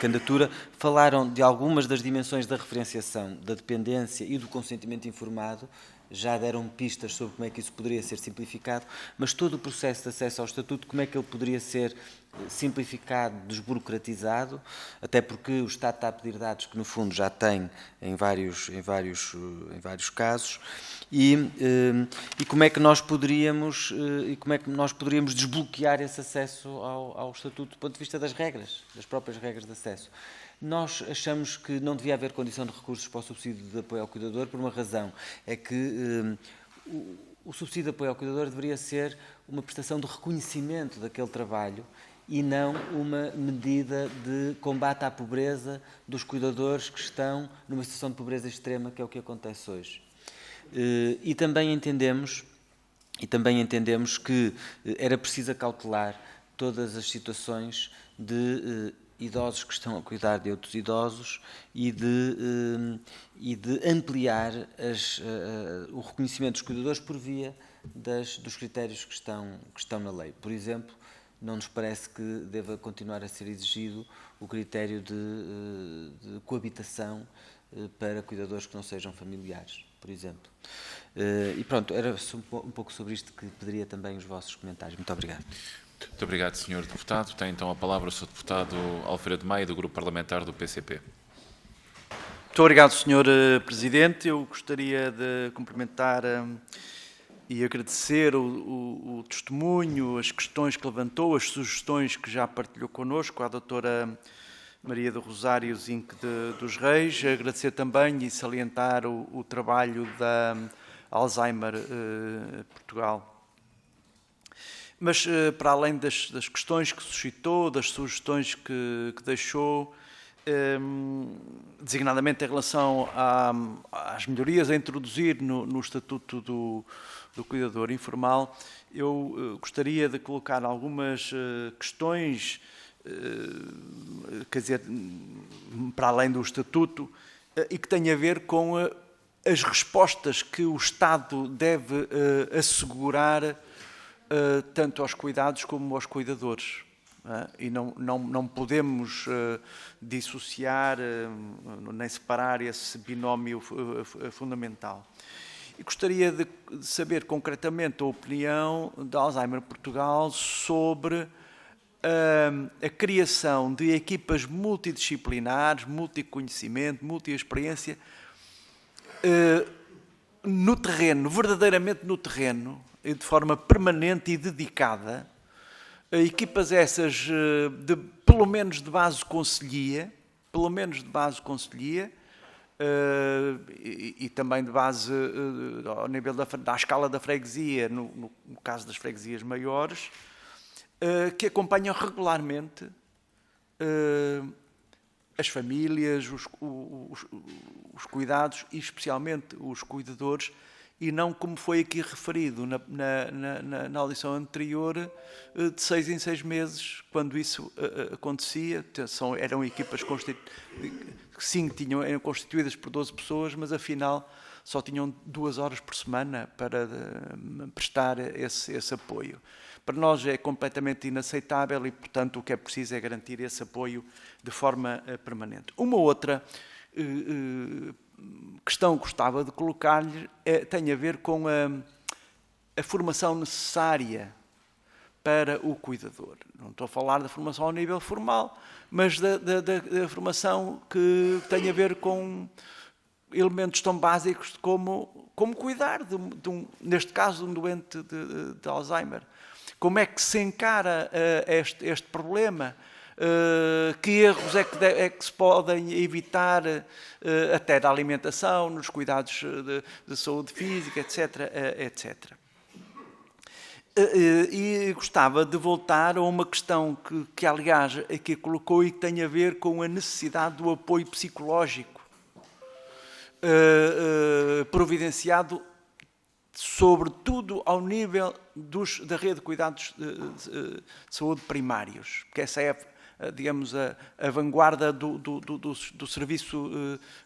candidatura, falaram de algumas das dimensões da referenciação, da dependência e do consentimento informado. Já deram pistas sobre como é que isso poderia ser simplificado, mas todo o processo de acesso ao Estatuto, como é que ele poderia ser simplificado, desburocratizado, até porque o Estado está a pedir dados que, no fundo, já tem em vários casos, e como é que nós poderíamos desbloquear esse acesso ao Estatuto do ponto de vista das próprias regras de acesso. Nós achamos que não devia haver condição de recursos para o subsídio de apoio ao cuidador por uma razão, é que o subsídio de apoio ao cuidador deveria ser uma prestação de reconhecimento daquele trabalho e não uma medida de combate à pobreza dos cuidadores que estão numa situação de pobreza extrema, que é o que acontece hoje. E também entendemos que era preciso acautelar todas as situações de idosos que estão a cuidar de outros idosos e de ampliar o reconhecimento dos cuidadores por via dos critérios que estão na lei. Por exemplo, não nos parece que deva continuar a ser exigido o critério de coabitação para cuidadores que não sejam familiares, por exemplo. E pronto, era um pouco sobre isto que pediria também os vossos comentários. Muito obrigado. Muito obrigado, Sr. Deputado. Tem então a palavra o Sr. Deputado Alfredo Maia, do Grupo Parlamentar do PCP. Muito obrigado, Sr. Presidente. Eu gostaria de cumprimentar e agradecer o testemunho, as questões que levantou, as sugestões que já partilhou connosco, à doutora Maria do Rosário Zinc dos Reis. Agradecer também e salientar o trabalho da Alzheimer Portugal. Mas, para além das questões que suscitou, das sugestões que deixou, designadamente em relação às melhorias a introduzir no Estatuto do Cuidador Informal, eu gostaria de colocar algumas questões, quer dizer, para além do Estatuto, e que têm a ver com as respostas que o Estado deve assegurar tanto aos cuidados como aos cuidadores. E não podemos dissociar nem separar esse binómio fundamental. E gostaria de saber concretamente a opinião da Alzheimer Portugal sobre a criação de equipas multidisciplinares, multiconhecimento, multi-experiência, no terreno, verdadeiramente no terreno, de forma permanente e dedicada, equipas essas pelo menos de base conselhia, e também de base ao nível da escala da freguesia, no caso das freguesias maiores, que acompanham regularmente as famílias, os cuidados e especialmente os cuidadores, e não como foi aqui referido na audição anterior, de 6 em 6 meses, quando isso acontecia. Eram equipas que sim, eram constituídas por 12 pessoas, mas afinal só tinham 2 horas por semana para prestar esse apoio. Para nós é completamente inaceitável e, portanto, o que é preciso é garantir esse apoio de forma permanente. Uma outra questão que gostava de colocar-lhe tem a ver com a formação necessária para o cuidador. Não estou a falar da formação ao nível formal, mas da formação que tem a ver com elementos tão básicos como cuidar, neste caso, de um doente de Alzheimer. Como é que se encara este problema? Que erros é que se podem evitar até da alimentação, nos cuidados de saúde física, etc., etc. E gostava de voltar a uma questão que aliás, aqui colocou e que tem a ver com a necessidade do apoio psicológico providenciado, sobretudo ao nível da rede de cuidados de saúde primários, porque essa é, digamos, a vanguarda do Serviço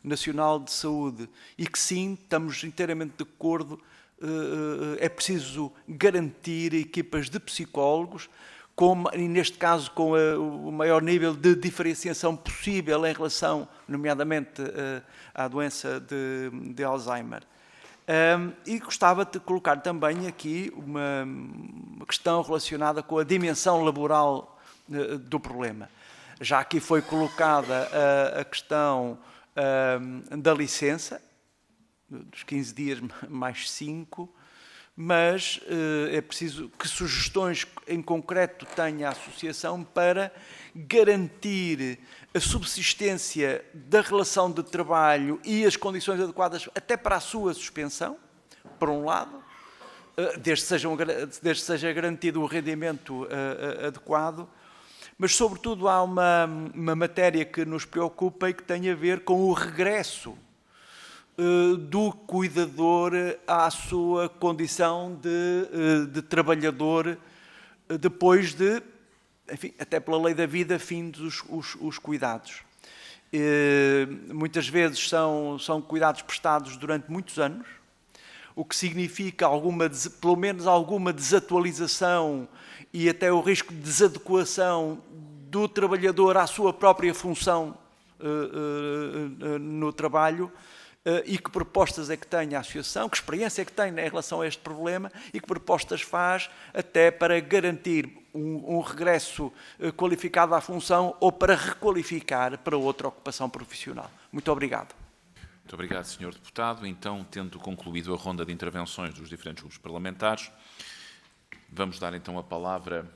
Nacional de Saúde, e que sim, estamos inteiramente de acordo, é preciso garantir equipas de psicólogos, e neste caso com o maior nível de diferenciação possível em relação, nomeadamente, à doença de Alzheimer. E gostava de colocar também aqui uma questão relacionada com a dimensão laboral do problema. Já aqui foi colocada a questão da licença, dos 15 dias mais 5, mas é preciso que sugestões em concreto tenha a Associação para garantir a subsistência da relação de trabalho e as condições adequadas até para a sua suspensão, por um lado, desde que seja garantido o rendimento adequado, mas sobretudo há uma matéria que nos preocupa e que tem a ver com o regresso do cuidador à sua condição de trabalhador depois de, enfim, até pela lei da vida, findos os cuidados. Muitas vezes são cuidados prestados durante muitos anos, o que significa pelo menos alguma desatualização e até o risco de desadequação do trabalhador à sua própria função no trabalho. E que propostas é que tem a Associação, que experiência é que tem em relação a este problema e que propostas faz até para garantir um regresso qualificado à função ou para requalificar para outra ocupação profissional. Muito obrigado. Muito obrigado, Sr. Deputado. Então, tendo concluído a ronda de intervenções dos diferentes grupos parlamentares, vamos dar então a palavra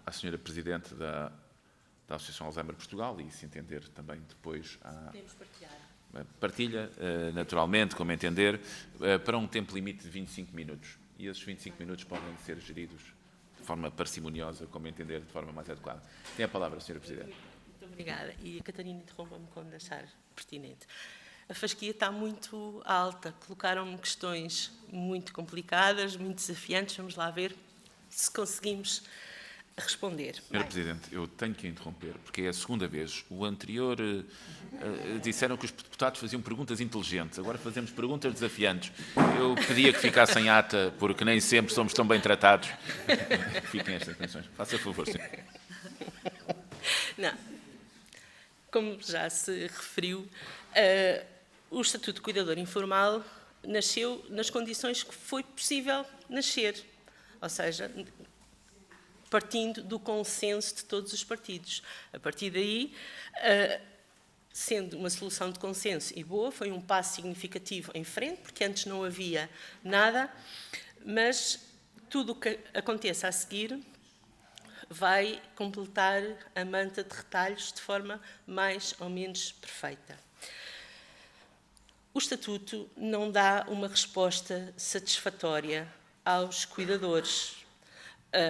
à Sra. Presidente da Associação Alzheimer Portugal e, se entender, também depois à... Podemos partilhar. Partilha, naturalmente, como entender, para um tempo limite de 25 minutos. E esses 25 minutos podem ser geridos de forma parcimoniosa, como entender, de forma mais adequada. Tem a palavra, Sra. Presidente. Muito obrigada. E a Catarina interrompa-me quando achar pertinente. A fasquia está muito alta. Colocaram-me questões muito complicadas, muito desafiantes. Vamos lá ver se conseguimos responder. Sra. Presidente, eu tenho que interromper, porque é a segunda vez. O anterior disseram que os deputados faziam perguntas inteligentes, agora fazemos perguntas desafiantes. Eu pedia que ficassem ata, porque nem sempre somos tão bem tratados. Fiquem estas condições. Faça favor, senhor. Não. Como já se referiu, o Estatuto de Cuidador Informal nasceu nas condições que foi possível nascer, ou seja, partindo do consenso de todos os partidos. A partir daí, sendo uma solução de consenso e boa, foi um passo significativo em frente, porque antes não havia nada, mas tudo o que aconteça a seguir vai completar a manta de retalhos de forma mais ou menos perfeita. O Estatuto não dá uma resposta satisfatória aos cuidadores,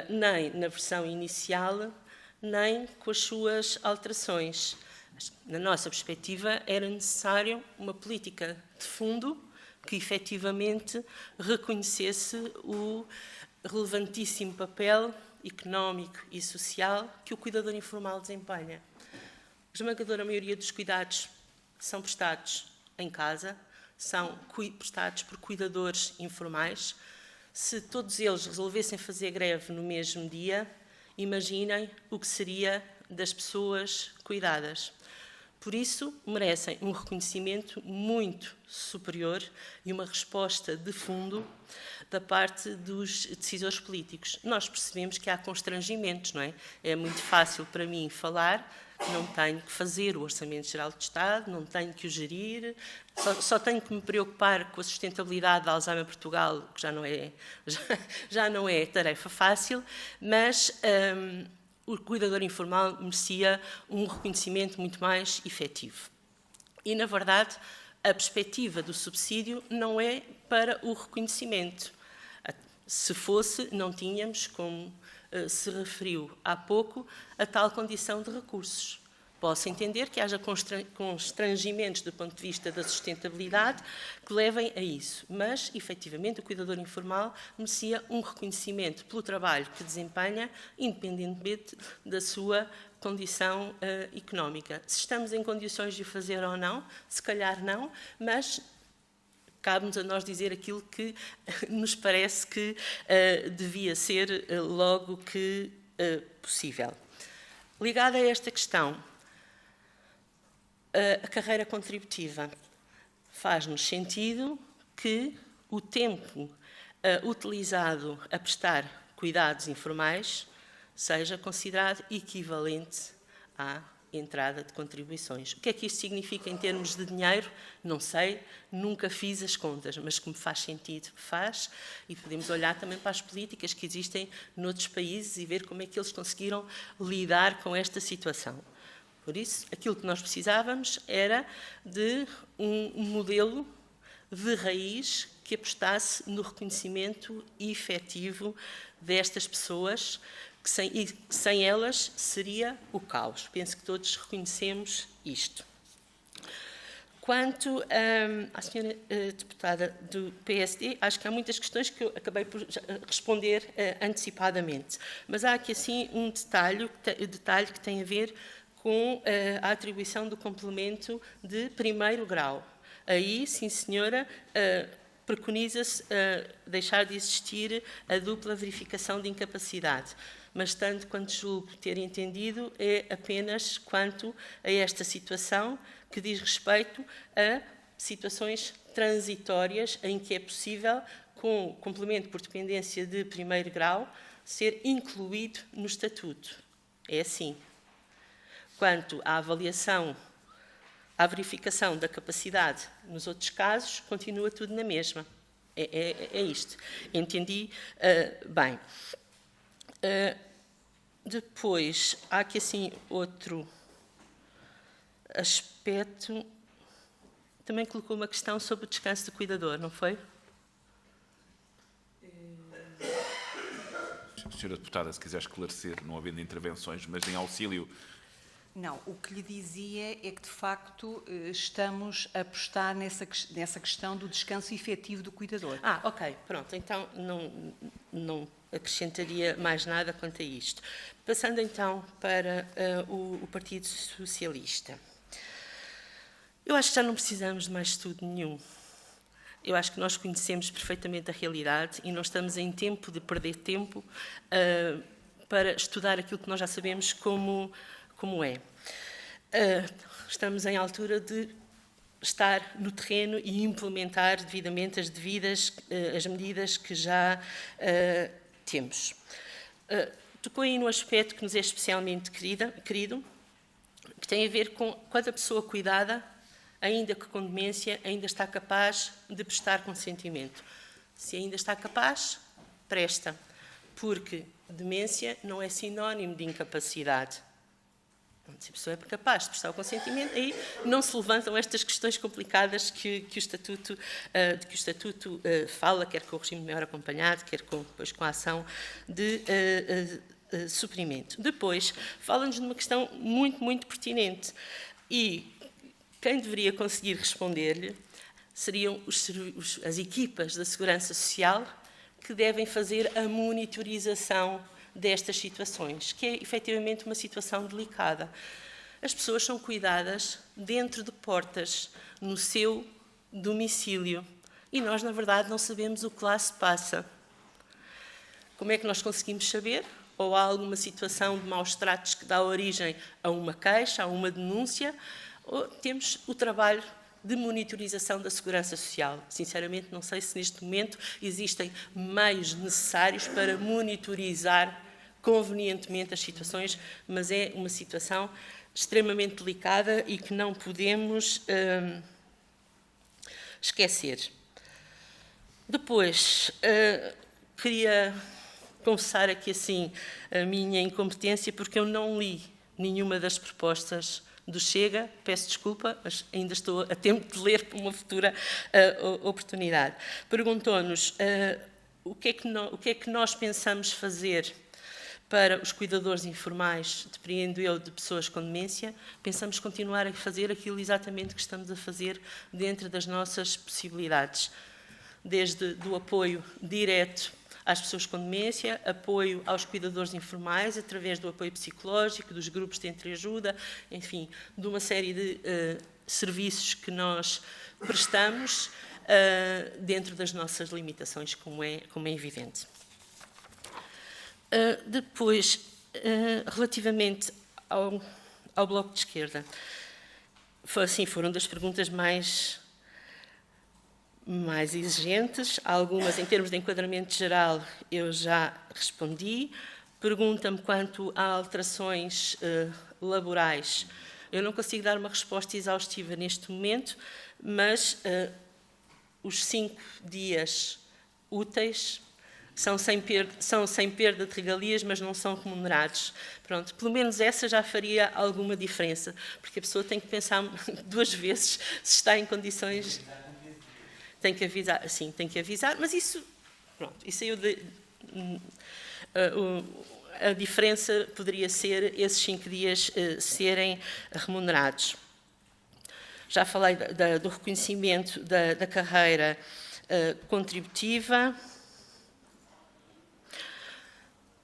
nem na versão inicial, nem com as suas alterações. Na nossa perspectiva, era necessário uma política de fundo que efetivamente reconhecesse o relevantíssimo papel económico e social que o cuidador informal desempenha. A esmagadora maioria dos cuidados são prestados em casa, são prestados por cuidadores informais. Se todos eles resolvessem fazer greve no mesmo dia, imaginem o que seria das pessoas cuidadas. Por isso, merecem um reconhecimento muito superior e uma resposta de fundo da parte dos decisores políticos. Nós percebemos que há constrangimentos, não é? É muito fácil para mim falar, não tenho que fazer o Orçamento Geral do Estado, não tenho que o gerir, só tenho que me preocupar com a sustentabilidade da Alzheimer Portugal, que já não é tarefa fácil, mas o cuidador informal merecia um reconhecimento muito mais efetivo. E, na verdade, a perspectiva do subsídio não é para o reconhecimento. Se fosse, não tínhamos, como se referiu há pouco, a tal condição de recursos. Posso entender que haja constrangimentos do ponto de vista da sustentabilidade que levem a isso, mas, efetivamente, o cuidador informal merecia um reconhecimento pelo trabalho que desempenha, independentemente da sua condição económica. Se estamos em condições de o fazer ou não, se calhar não, mas cabe-nos a nós dizer aquilo que nos parece que devia ser logo que possível. Ligada a esta questão, a carreira contributiva. Faz-nos sentido que o tempo utilizado a prestar cuidados informais seja considerado equivalente à entrada de contribuições. O que é que isto significa em termos de dinheiro? Não sei, nunca fiz as contas, mas que me faz sentido, faz, e podemos olhar também para as políticas que existem noutros países e ver como é que eles conseguiram lidar com esta situação. Por isso, aquilo que nós precisávamos era de um modelo de raiz que apostasse no reconhecimento efetivo destas pessoas, que sem elas seria o caos. Penso que todos reconhecemos isto. Quanto à senhora deputada do PSD, acho que há muitas questões que eu acabei por responder antecipadamente, mas há aqui assim um detalhe que tem a ver com a atribuição do complemento de primeiro grau. Aí, sim senhora, preconiza-se deixar de existir a dupla verificação de incapacidade, mas tanto quanto julgo ter entendido é apenas quanto a esta situação que diz respeito a situações transitórias em que é possível, com o complemento por dependência de primeiro grau, ser incluído no estatuto. É assim. Quanto à avaliação, à verificação da capacidade nos outros casos, continua tudo na mesma. É isto. Entendi bem. Depois, há aqui assim outro aspecto. Também colocou uma questão sobre o descanso do cuidador, não foi? Senhora deputada, se quiser esclarecer, não havendo intervenções, mas em auxílio. Não, o que lhe dizia é que, de facto, estamos a apostar nessa questão do descanso efetivo do cuidador. Ok, pronto. Então, não acrescentaria mais nada quanto a isto. Passando, então, para o Partido Socialista. Eu acho que já não precisamos de mais estudo nenhum. Eu acho que nós conhecemos perfeitamente a realidade e não estamos em tempo de perder tempo para estudar aquilo que nós já sabemos como é. Estamos em altura de estar no terreno e implementar devidamente as medidas que já temos. Tocou aí no aspecto que nos é especialmente querido, que tem a ver com quando a pessoa cuidada, ainda que com demência, ainda está capaz de prestar consentimento. Se ainda está capaz, presta, porque demência não é sinónimo de incapacidade. Se a pessoa é capaz de prestar o consentimento, aí não se levantam estas questões complicadas que o Estatuto fala, quer com o regime maior acompanhado, quer depois com a ação de suprimento. Depois, fala-nos de uma questão muito, muito pertinente. E quem deveria conseguir responder-lhe seriam as equipas da Segurança Social, que devem fazer a monitorização destas situações, que é efetivamente uma situação delicada. As pessoas são cuidadas dentro de portas, no seu domicílio, e nós, na verdade, não sabemos o que lá se passa. Como é que nós conseguimos saber? Ou há alguma situação de maus tratos que dá origem a uma queixa, a uma denúncia, ou temos o trabalho de monitorização da Segurança Social. Sinceramente, não sei se neste momento existem meios necessários para monitorizar convenientemente as situações, mas é uma situação extremamente delicada e que não podemos esquecer. Depois, queria confessar aqui assim a minha incompetência, porque eu não li nenhuma das propostas do Chega, peço desculpa, mas ainda estou a tempo de ler para uma futura oportunidade. Perguntou-nos o que é que nós pensamos fazer para os cuidadores informais, depreendo eu de pessoas com demência. Pensamos continuar a fazer aquilo exatamente que estamos a fazer dentro das nossas possibilidades, desde do apoio direto às pessoas com demência, apoio aos cuidadores informais, através do apoio psicológico, dos grupos de entreajuda, enfim, de uma série de serviços que nós prestamos dentro das nossas limitações, como é evidente. Depois, relativamente ao Bloco de Esquerda, foram das perguntas mais exigentes. Algumas, em termos de enquadramento geral, eu já respondi. Pergunta-me quanto a alterações laborais. Eu não consigo dar uma resposta exaustiva neste momento, mas os 5 dias úteis são sem perda de regalias, mas não são remunerados. Pronto, pelo menos essa já faria alguma diferença, porque a pessoa tem que pensar 2 vezes se está em condições... Tem que avisar, sim, tem que avisar, mas isso, pronto, isso aí a diferença poderia ser esses 5 dias serem remunerados. Já falei do reconhecimento da carreira contributiva.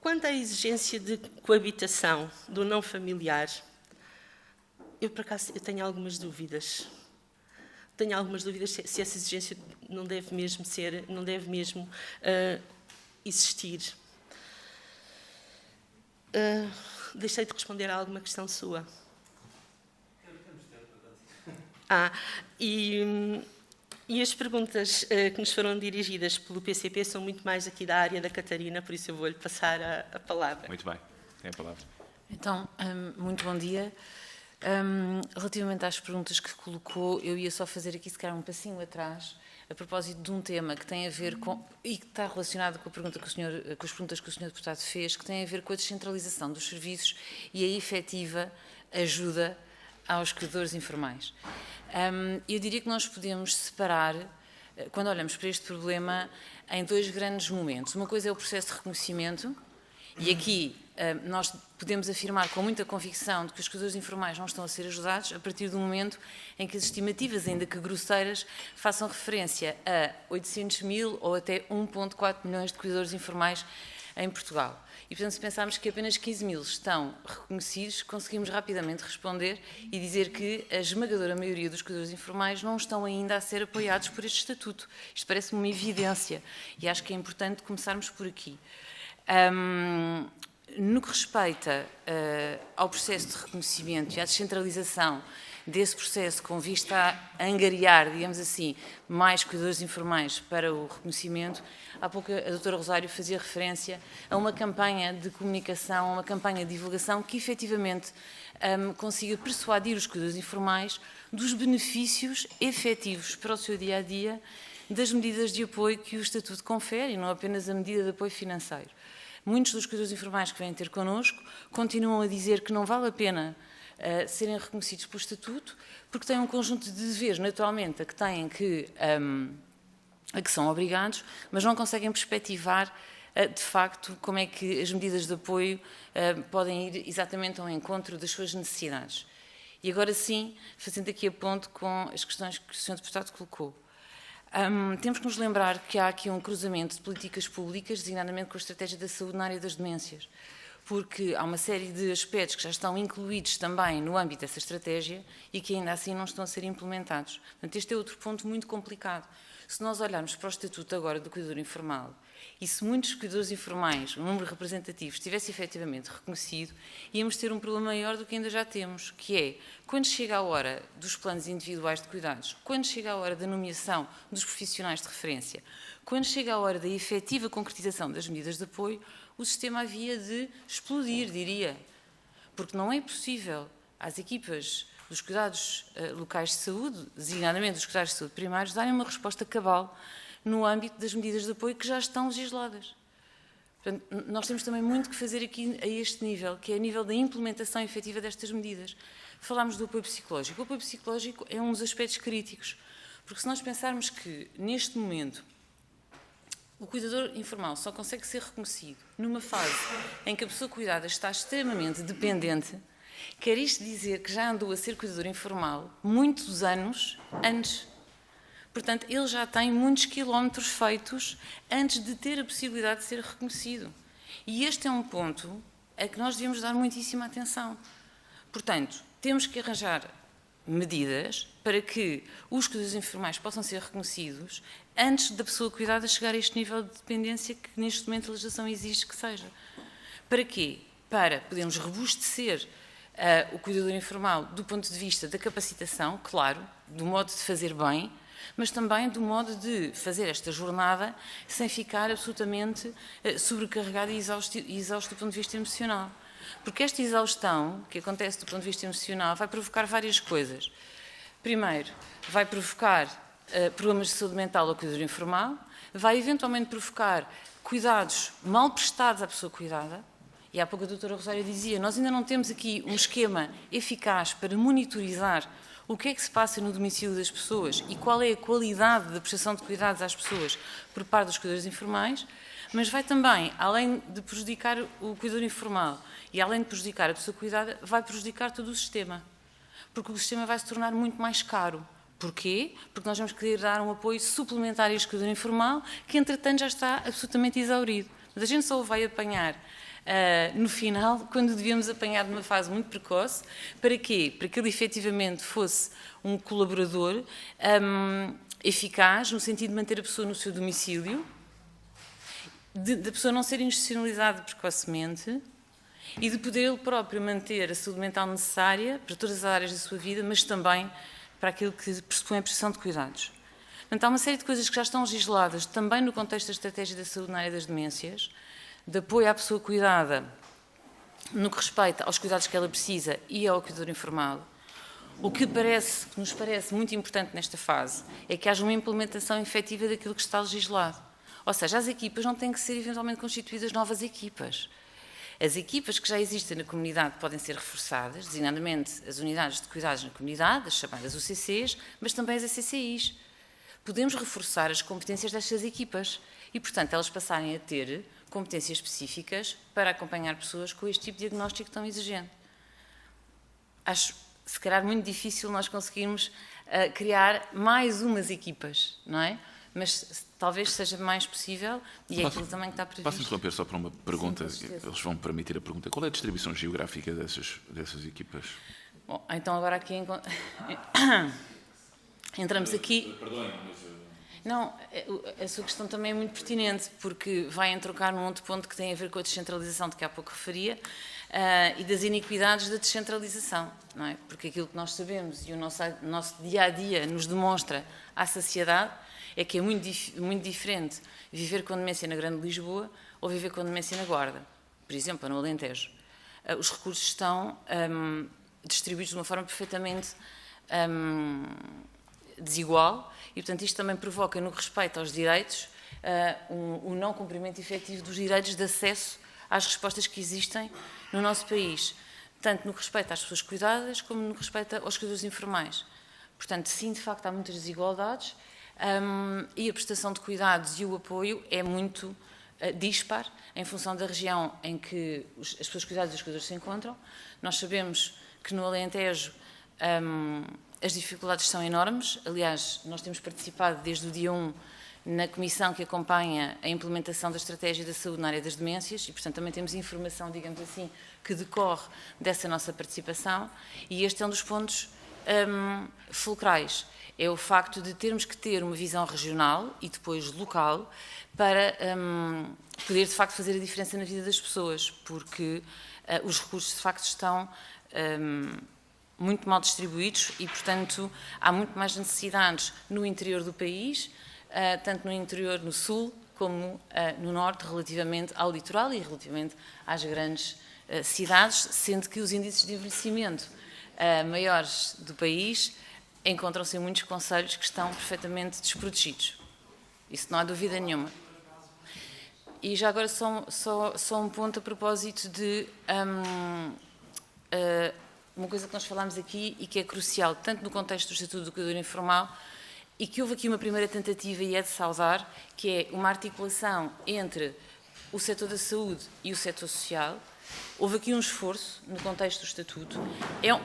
Quanto à exigência de coabitação do não familiar, eu, por acaso, eu tenho algumas dúvidas. Tenho algumas dúvidas se essa exigência não deve mesmo existir. Deixei de responder a alguma questão sua. E as perguntas que nos foram dirigidas pelo PCP são muito mais aqui da área da Catarina, por isso eu vou-lhe passar a palavra. Muito bem, tem a palavra. Então, muito bom dia. Relativamente às perguntas que colocou, eu ia só fazer aqui, se calhar, um passinho atrás, a propósito de um tema que tem a ver com, e que está relacionado com, com as perguntas que o Sr. Deputado fez, que tem a ver com a descentralização dos serviços e a efetiva ajuda aos cuidadores informais. Eu diria que nós podemos separar, quando olhamos para este problema, em 2 grandes momentos. Uma coisa é o processo de reconhecimento, e aqui nós podemos afirmar com muita convicção de que os cuidadores informais não estão a ser ajudados a partir do momento em que as estimativas, ainda que grosseiras, façam referência a 800 mil ou até 1,4 milhões de cuidadores informais em Portugal. E, portanto, se pensarmos que apenas 15 mil estão reconhecidos, conseguimos rapidamente responder e dizer que a esmagadora maioria dos cuidadores informais não estão ainda a ser apoiados por este estatuto. Isto parece-me uma evidência e acho que é importante começarmos por aqui. No que respeita ao processo de reconhecimento e à descentralização desse processo com vista a angariar, digamos assim, mais cuidadores informais para o reconhecimento, há pouco a doutora Rosário fazia referência a uma campanha de comunicação, a uma campanha de divulgação que efetivamente consiga persuadir os cuidadores informais dos benefícios efetivos para o seu dia-a-dia das medidas de apoio que o Estatuto confere e não apenas a medida de apoio financeiro. Muitos dos cuidadores informais que vêm ter connosco continuam a dizer que não vale a pena serem reconhecidos pelo Estatuto, porque têm um conjunto de deveres, naturalmente, a que são obrigados, mas não conseguem perspectivar, de facto, como é que as medidas de apoio podem ir exatamente ao encontro das suas necessidades. E agora sim, fazendo aqui a ponte com as questões que o Sr. Deputado colocou. Temos que nos lembrar que há aqui um cruzamento de políticas públicas, designadamente com a estratégia da saúde na área das demências, porque há uma série de aspectos que já estão incluídos também no âmbito dessa estratégia e que ainda assim não estão a ser implementados. Portanto, este é outro ponto muito complicado. Se nós olharmos para o Estatuto agora do Cuidador Informal e se muitos cuidadores informais, um número representativo, estivesse efetivamente reconhecido, íamos ter um problema maior do que ainda já temos, que é, quando chega a hora dos planos individuais de cuidados, quando chega a hora da nomeação dos profissionais de referência, quando chega a hora da efetiva concretização das medidas de apoio, o sistema havia de explodir, diria, porque não é possível às equipas dos cuidados locais de saúde, designadamente dos cuidados de saúde primários, darem uma resposta cabal no âmbito das medidas de apoio que já estão legisladas. Portanto, nós temos também muito que fazer aqui a este nível, que é a nível da implementação efetiva destas medidas. Falámos do apoio psicológico. O apoio psicológico é um dos aspectos críticos, porque se nós pensarmos que, neste momento, o cuidador informal só consegue ser reconhecido numa fase em que a pessoa cuidada está extremamente dependente, quer isto dizer que já andou a ser cuidador informal muitos anos antes. Portanto, ele já tem muitos quilómetros feitos antes de ter a possibilidade de ser reconhecido. E este é um ponto a que nós devemos dar muitíssima atenção. Portanto, temos que arranjar medidas para que os cuidadores informais possam ser reconhecidos antes da pessoa cuidada chegar a este nível de dependência que neste momento a legislação exige que seja. Para quê? Para podermos robustecer o cuidador informal do ponto de vista da capacitação, claro, do modo de fazer bem, mas também do modo de fazer esta jornada sem ficar absolutamente sobrecarregado e exausto do ponto de vista emocional. Porque esta exaustão que acontece do ponto de vista emocional vai provocar várias coisas. Primeiro, vai provocar problemas de saúde mental ao cuidador informal, vai eventualmente provocar cuidados mal prestados à pessoa cuidada, e há pouco a doutora Rosária dizia, nós ainda não temos aqui um esquema eficaz para monitorizar o que é que se passa no domicílio das pessoas e qual é a qualidade da prestação de cuidados às pessoas por parte dos cuidadores informais, mas vai também, além de prejudicar o cuidador informal e além de prejudicar a pessoa cuidada, vai prejudicar todo o sistema, porque o sistema vai se tornar muito mais caro. Porquê? Porque nós vamos querer dar um apoio suplementar a este cuidador informal, que entretanto já está absolutamente exaurido. Mas a gente só o vai apanhar no final, quando devíamos apanhar numa fase muito precoce. Para quê? Para que ele efetivamente fosse um colaborador eficaz, no sentido de manter a pessoa no seu domicílio, da pessoa não ser institucionalizada precocemente e de poder ele próprio manter a saúde mental necessária para todas as áreas da sua vida, mas também para aquilo que pressupõe a prestação de cuidados. Portanto, há uma série de coisas que já estão legisladas também no contexto da estratégia da saúde na área das demências, de apoio à pessoa cuidada no que respeita aos cuidados que ela precisa e ao cuidador informal. O que nos parece muito importante nesta fase é que haja uma implementação efetiva daquilo que está legislado. Ou seja, as equipas não têm que ser eventualmente constituídas novas equipas. As equipas que já existem na comunidade podem ser reforçadas, designadamente as unidades de cuidados na comunidade, as chamadas UCCs, mas também as ACCIs. Podemos reforçar as competências destas equipas e, portanto, elas passarem a ter competências específicas para acompanhar pessoas com este tipo de diagnóstico tão exigente. Acho, se calhar, muito difícil nós conseguirmos criar mais umas equipas, não é? Mas talvez seja mais possível e é aquilo também que está previsto. Posso interromper só para uma pergunta? Sim, eles vão permitir a pergunta. Qual é a distribuição geográfica dessas equipas? Bom, então agora aqui entramos aqui... Não, a sua questão também é muito pertinente, porque vai entroncar num outro ponto que tem a ver com a descentralização de que há pouco referia e das iniquidades da descentralização, não é? Porque aquilo que nós sabemos e o nosso dia-a-dia nos demonstra à saciedade é que é muito diferente viver com demência na Grande Lisboa ou viver com demência na Guarda, por exemplo, no Alentejo. Os recursos estão distribuídos de uma forma perfeitamente desigual e, portanto, isto também provoca, no respeito aos direitos, o não cumprimento efetivo dos direitos de acesso às respostas que existem no nosso país, tanto no respeito às pessoas cuidadas como no respeito aos cuidadores informais. Portanto, sim, de facto, há muitas desigualdades e a prestação de cuidados e o apoio é muito dispar em função da região em que as pessoas cuidadas e os cuidadores se encontram. Nós sabemos que no Alentejo as dificuldades são enormes. Aliás, nós temos participado desde o dia 1 na comissão que acompanha a implementação da estratégia da saúde na área das demências e, portanto, também temos informação, digamos assim, que decorre dessa nossa participação, e este é um dos pontos fulcrais. É o facto de termos que ter uma visão regional e depois local para poder, de facto, fazer a diferença na vida das pessoas, porque os recursos, de facto, estão muito mal distribuídos e, portanto, há muito mais necessidades no interior do país, tanto no interior, no sul, como no norte, relativamente ao litoral e relativamente às grandes cidades, sendo que os índices de envelhecimento maiores do país encontram-se em muitos concelhos que estão perfeitamente desprotegidos. Isso não há dúvida nenhuma. E já agora só um ponto a propósito de uma coisa que nós falámos aqui e que é crucial, tanto no contexto do Estatuto do Cuidador Informal, e que houve aqui uma primeira tentativa e é de saudar, que é uma articulação entre o setor da saúde e o setor social. Houve aqui um esforço no contexto do Estatuto,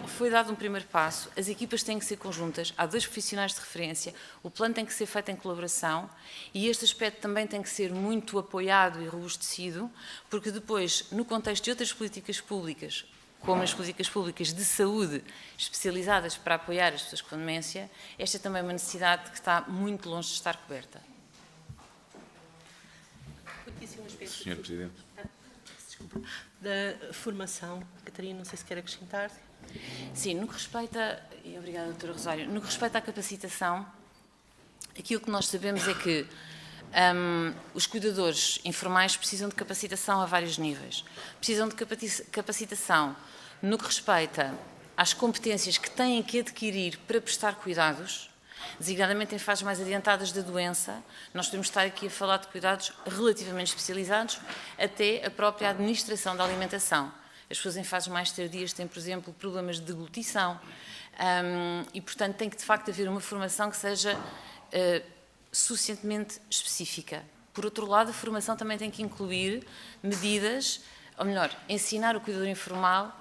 foi dado um primeiro passo, as equipas têm que ser conjuntas, há 2 profissionais de referência, o plano tem que ser feito em colaboração e este aspecto também tem que ser muito apoiado e robustecido, porque depois, no contexto de outras políticas públicas, como as políticas públicas de saúde especializadas para apoiar as pessoas com demência, esta é também uma necessidade que está muito longe de estar coberta. Sr. Presidente. Desculpa. Da formação, Catarina, não sei se quer acrescentar. Sim, no que respeita, e obrigada, Dra. Rosário, no que respeita à capacitação, aquilo que nós sabemos é que os cuidadores informais precisam de capacitação a vários níveis. Precisam de capacitação no que respeita às competências que têm que adquirir para prestar cuidados, designadamente em fases mais adiantadas da doença. Nós podemos estar aqui a falar de cuidados relativamente especializados, até a própria administração da alimentação. As pessoas em fases mais tardias têm, por exemplo, problemas de deglutição e, portanto, tem que, de facto, haver uma formação que seja suficientemente específica. Por outro lado, a formação também tem que incluir medidas, ou melhor, ensinar o cuidador informal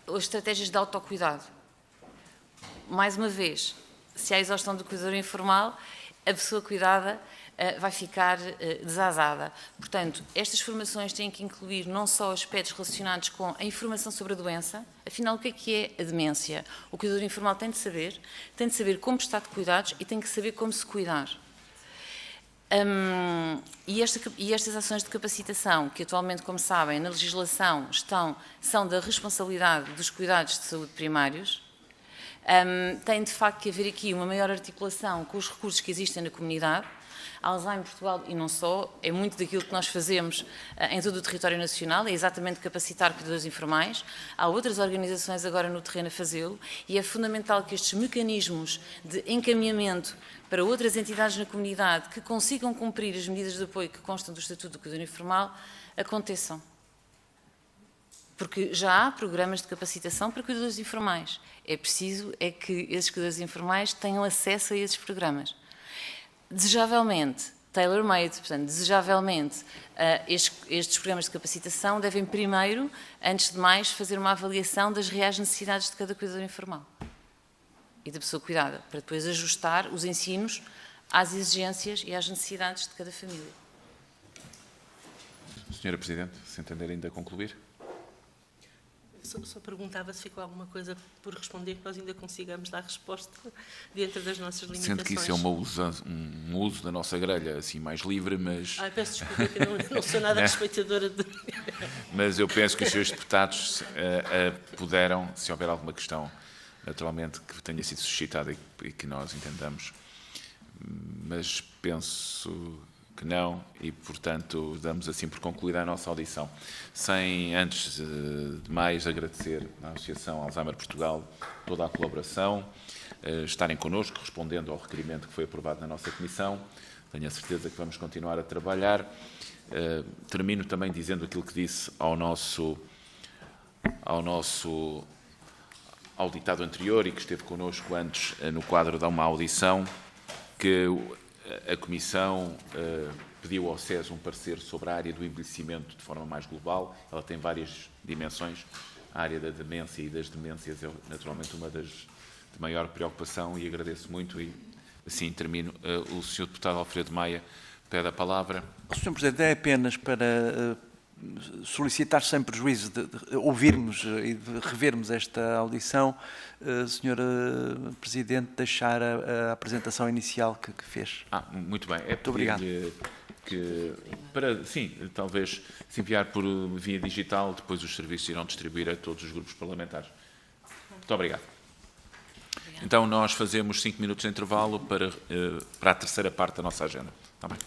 as estratégias de autocuidado. Mais uma vez, se há exaustão do cuidador informal, a pessoa cuidada vai ficar desazada. Portanto, estas formações têm que incluir não só aspectos relacionados com a informação sobre a doença, afinal, o que é a demência? O cuidador informal tem de saber como está de cuidados e tem que saber como se cuidar. E estas ações de capacitação, que atualmente, como sabem, na legislação são da responsabilidade dos cuidados de saúde primários, tem de facto que haver aqui uma maior articulação com os recursos que existem na comunidade. A Alzheimer Portugal, e não só, é muito daquilo que nós fazemos em todo o território nacional, é exatamente capacitar cuidadores informais. Há outras organizações agora no terreno a fazê-lo e é fundamental que estes mecanismos de encaminhamento para outras entidades na comunidade que consigam cumprir as medidas de apoio que constam do Estatuto do Cuidador Informal aconteçam. Porque já há programas de capacitação para cuidadores informais. É preciso que esses cuidadores informais tenham acesso a esses programas. Desejavelmente, tailor-made, portanto, desejavelmente, estes programas de capacitação devem primeiro, antes de mais, fazer uma avaliação das reais necessidades de cada cuidador informal e da pessoa cuidada, para depois ajustar os ensinos às exigências e às necessidades de cada família. Senhora Presidente, se entender ainda concluir. Só perguntava se ficou alguma coisa por responder que nós ainda consigamos dar resposta dentro das nossas limitações. Sendo que isso é um uso da nossa grelha assim mais livre, mas... Peço desculpa que eu não sou nada respeitadora de... Mas eu penso que os senhores deputados puderam, se houver alguma questão, naturalmente, que tenha sido suscitada e que nós entendamos, mas penso que não, e, portanto, damos assim por concluída a nossa audição. Sem, antes de mais, agradecer à Associação Alzheimer Portugal toda a colaboração, estarem connosco, respondendo ao requerimento que foi aprovado na nossa comissão. Tenho a certeza que vamos continuar a trabalhar. Termino também dizendo aquilo que disse ao auditado anterior e que esteve connosco antes no quadro de uma audição, que a Comissão pediu ao SES um parecer sobre a área do envelhecimento de forma mais global. Ela tem várias dimensões. A área da demência e das demências é naturalmente uma das de maior preocupação e agradeço muito e assim termino. O Sr. Deputado Alfredo Maia pede a palavra. Sr. Presidente, é apenas para solicitar sem prejuízo de ouvirmos e de revermos esta audição, Sr. Presidente, deixar a apresentação inicial que fez. Muito bem. Muito obrigado. Sim, talvez se enviar por via digital, depois os serviços irão distribuir a todos os grupos parlamentares. Muito obrigado. Então nós fazemos 5 minutos de intervalo para a terceira parte da nossa agenda. Está bem?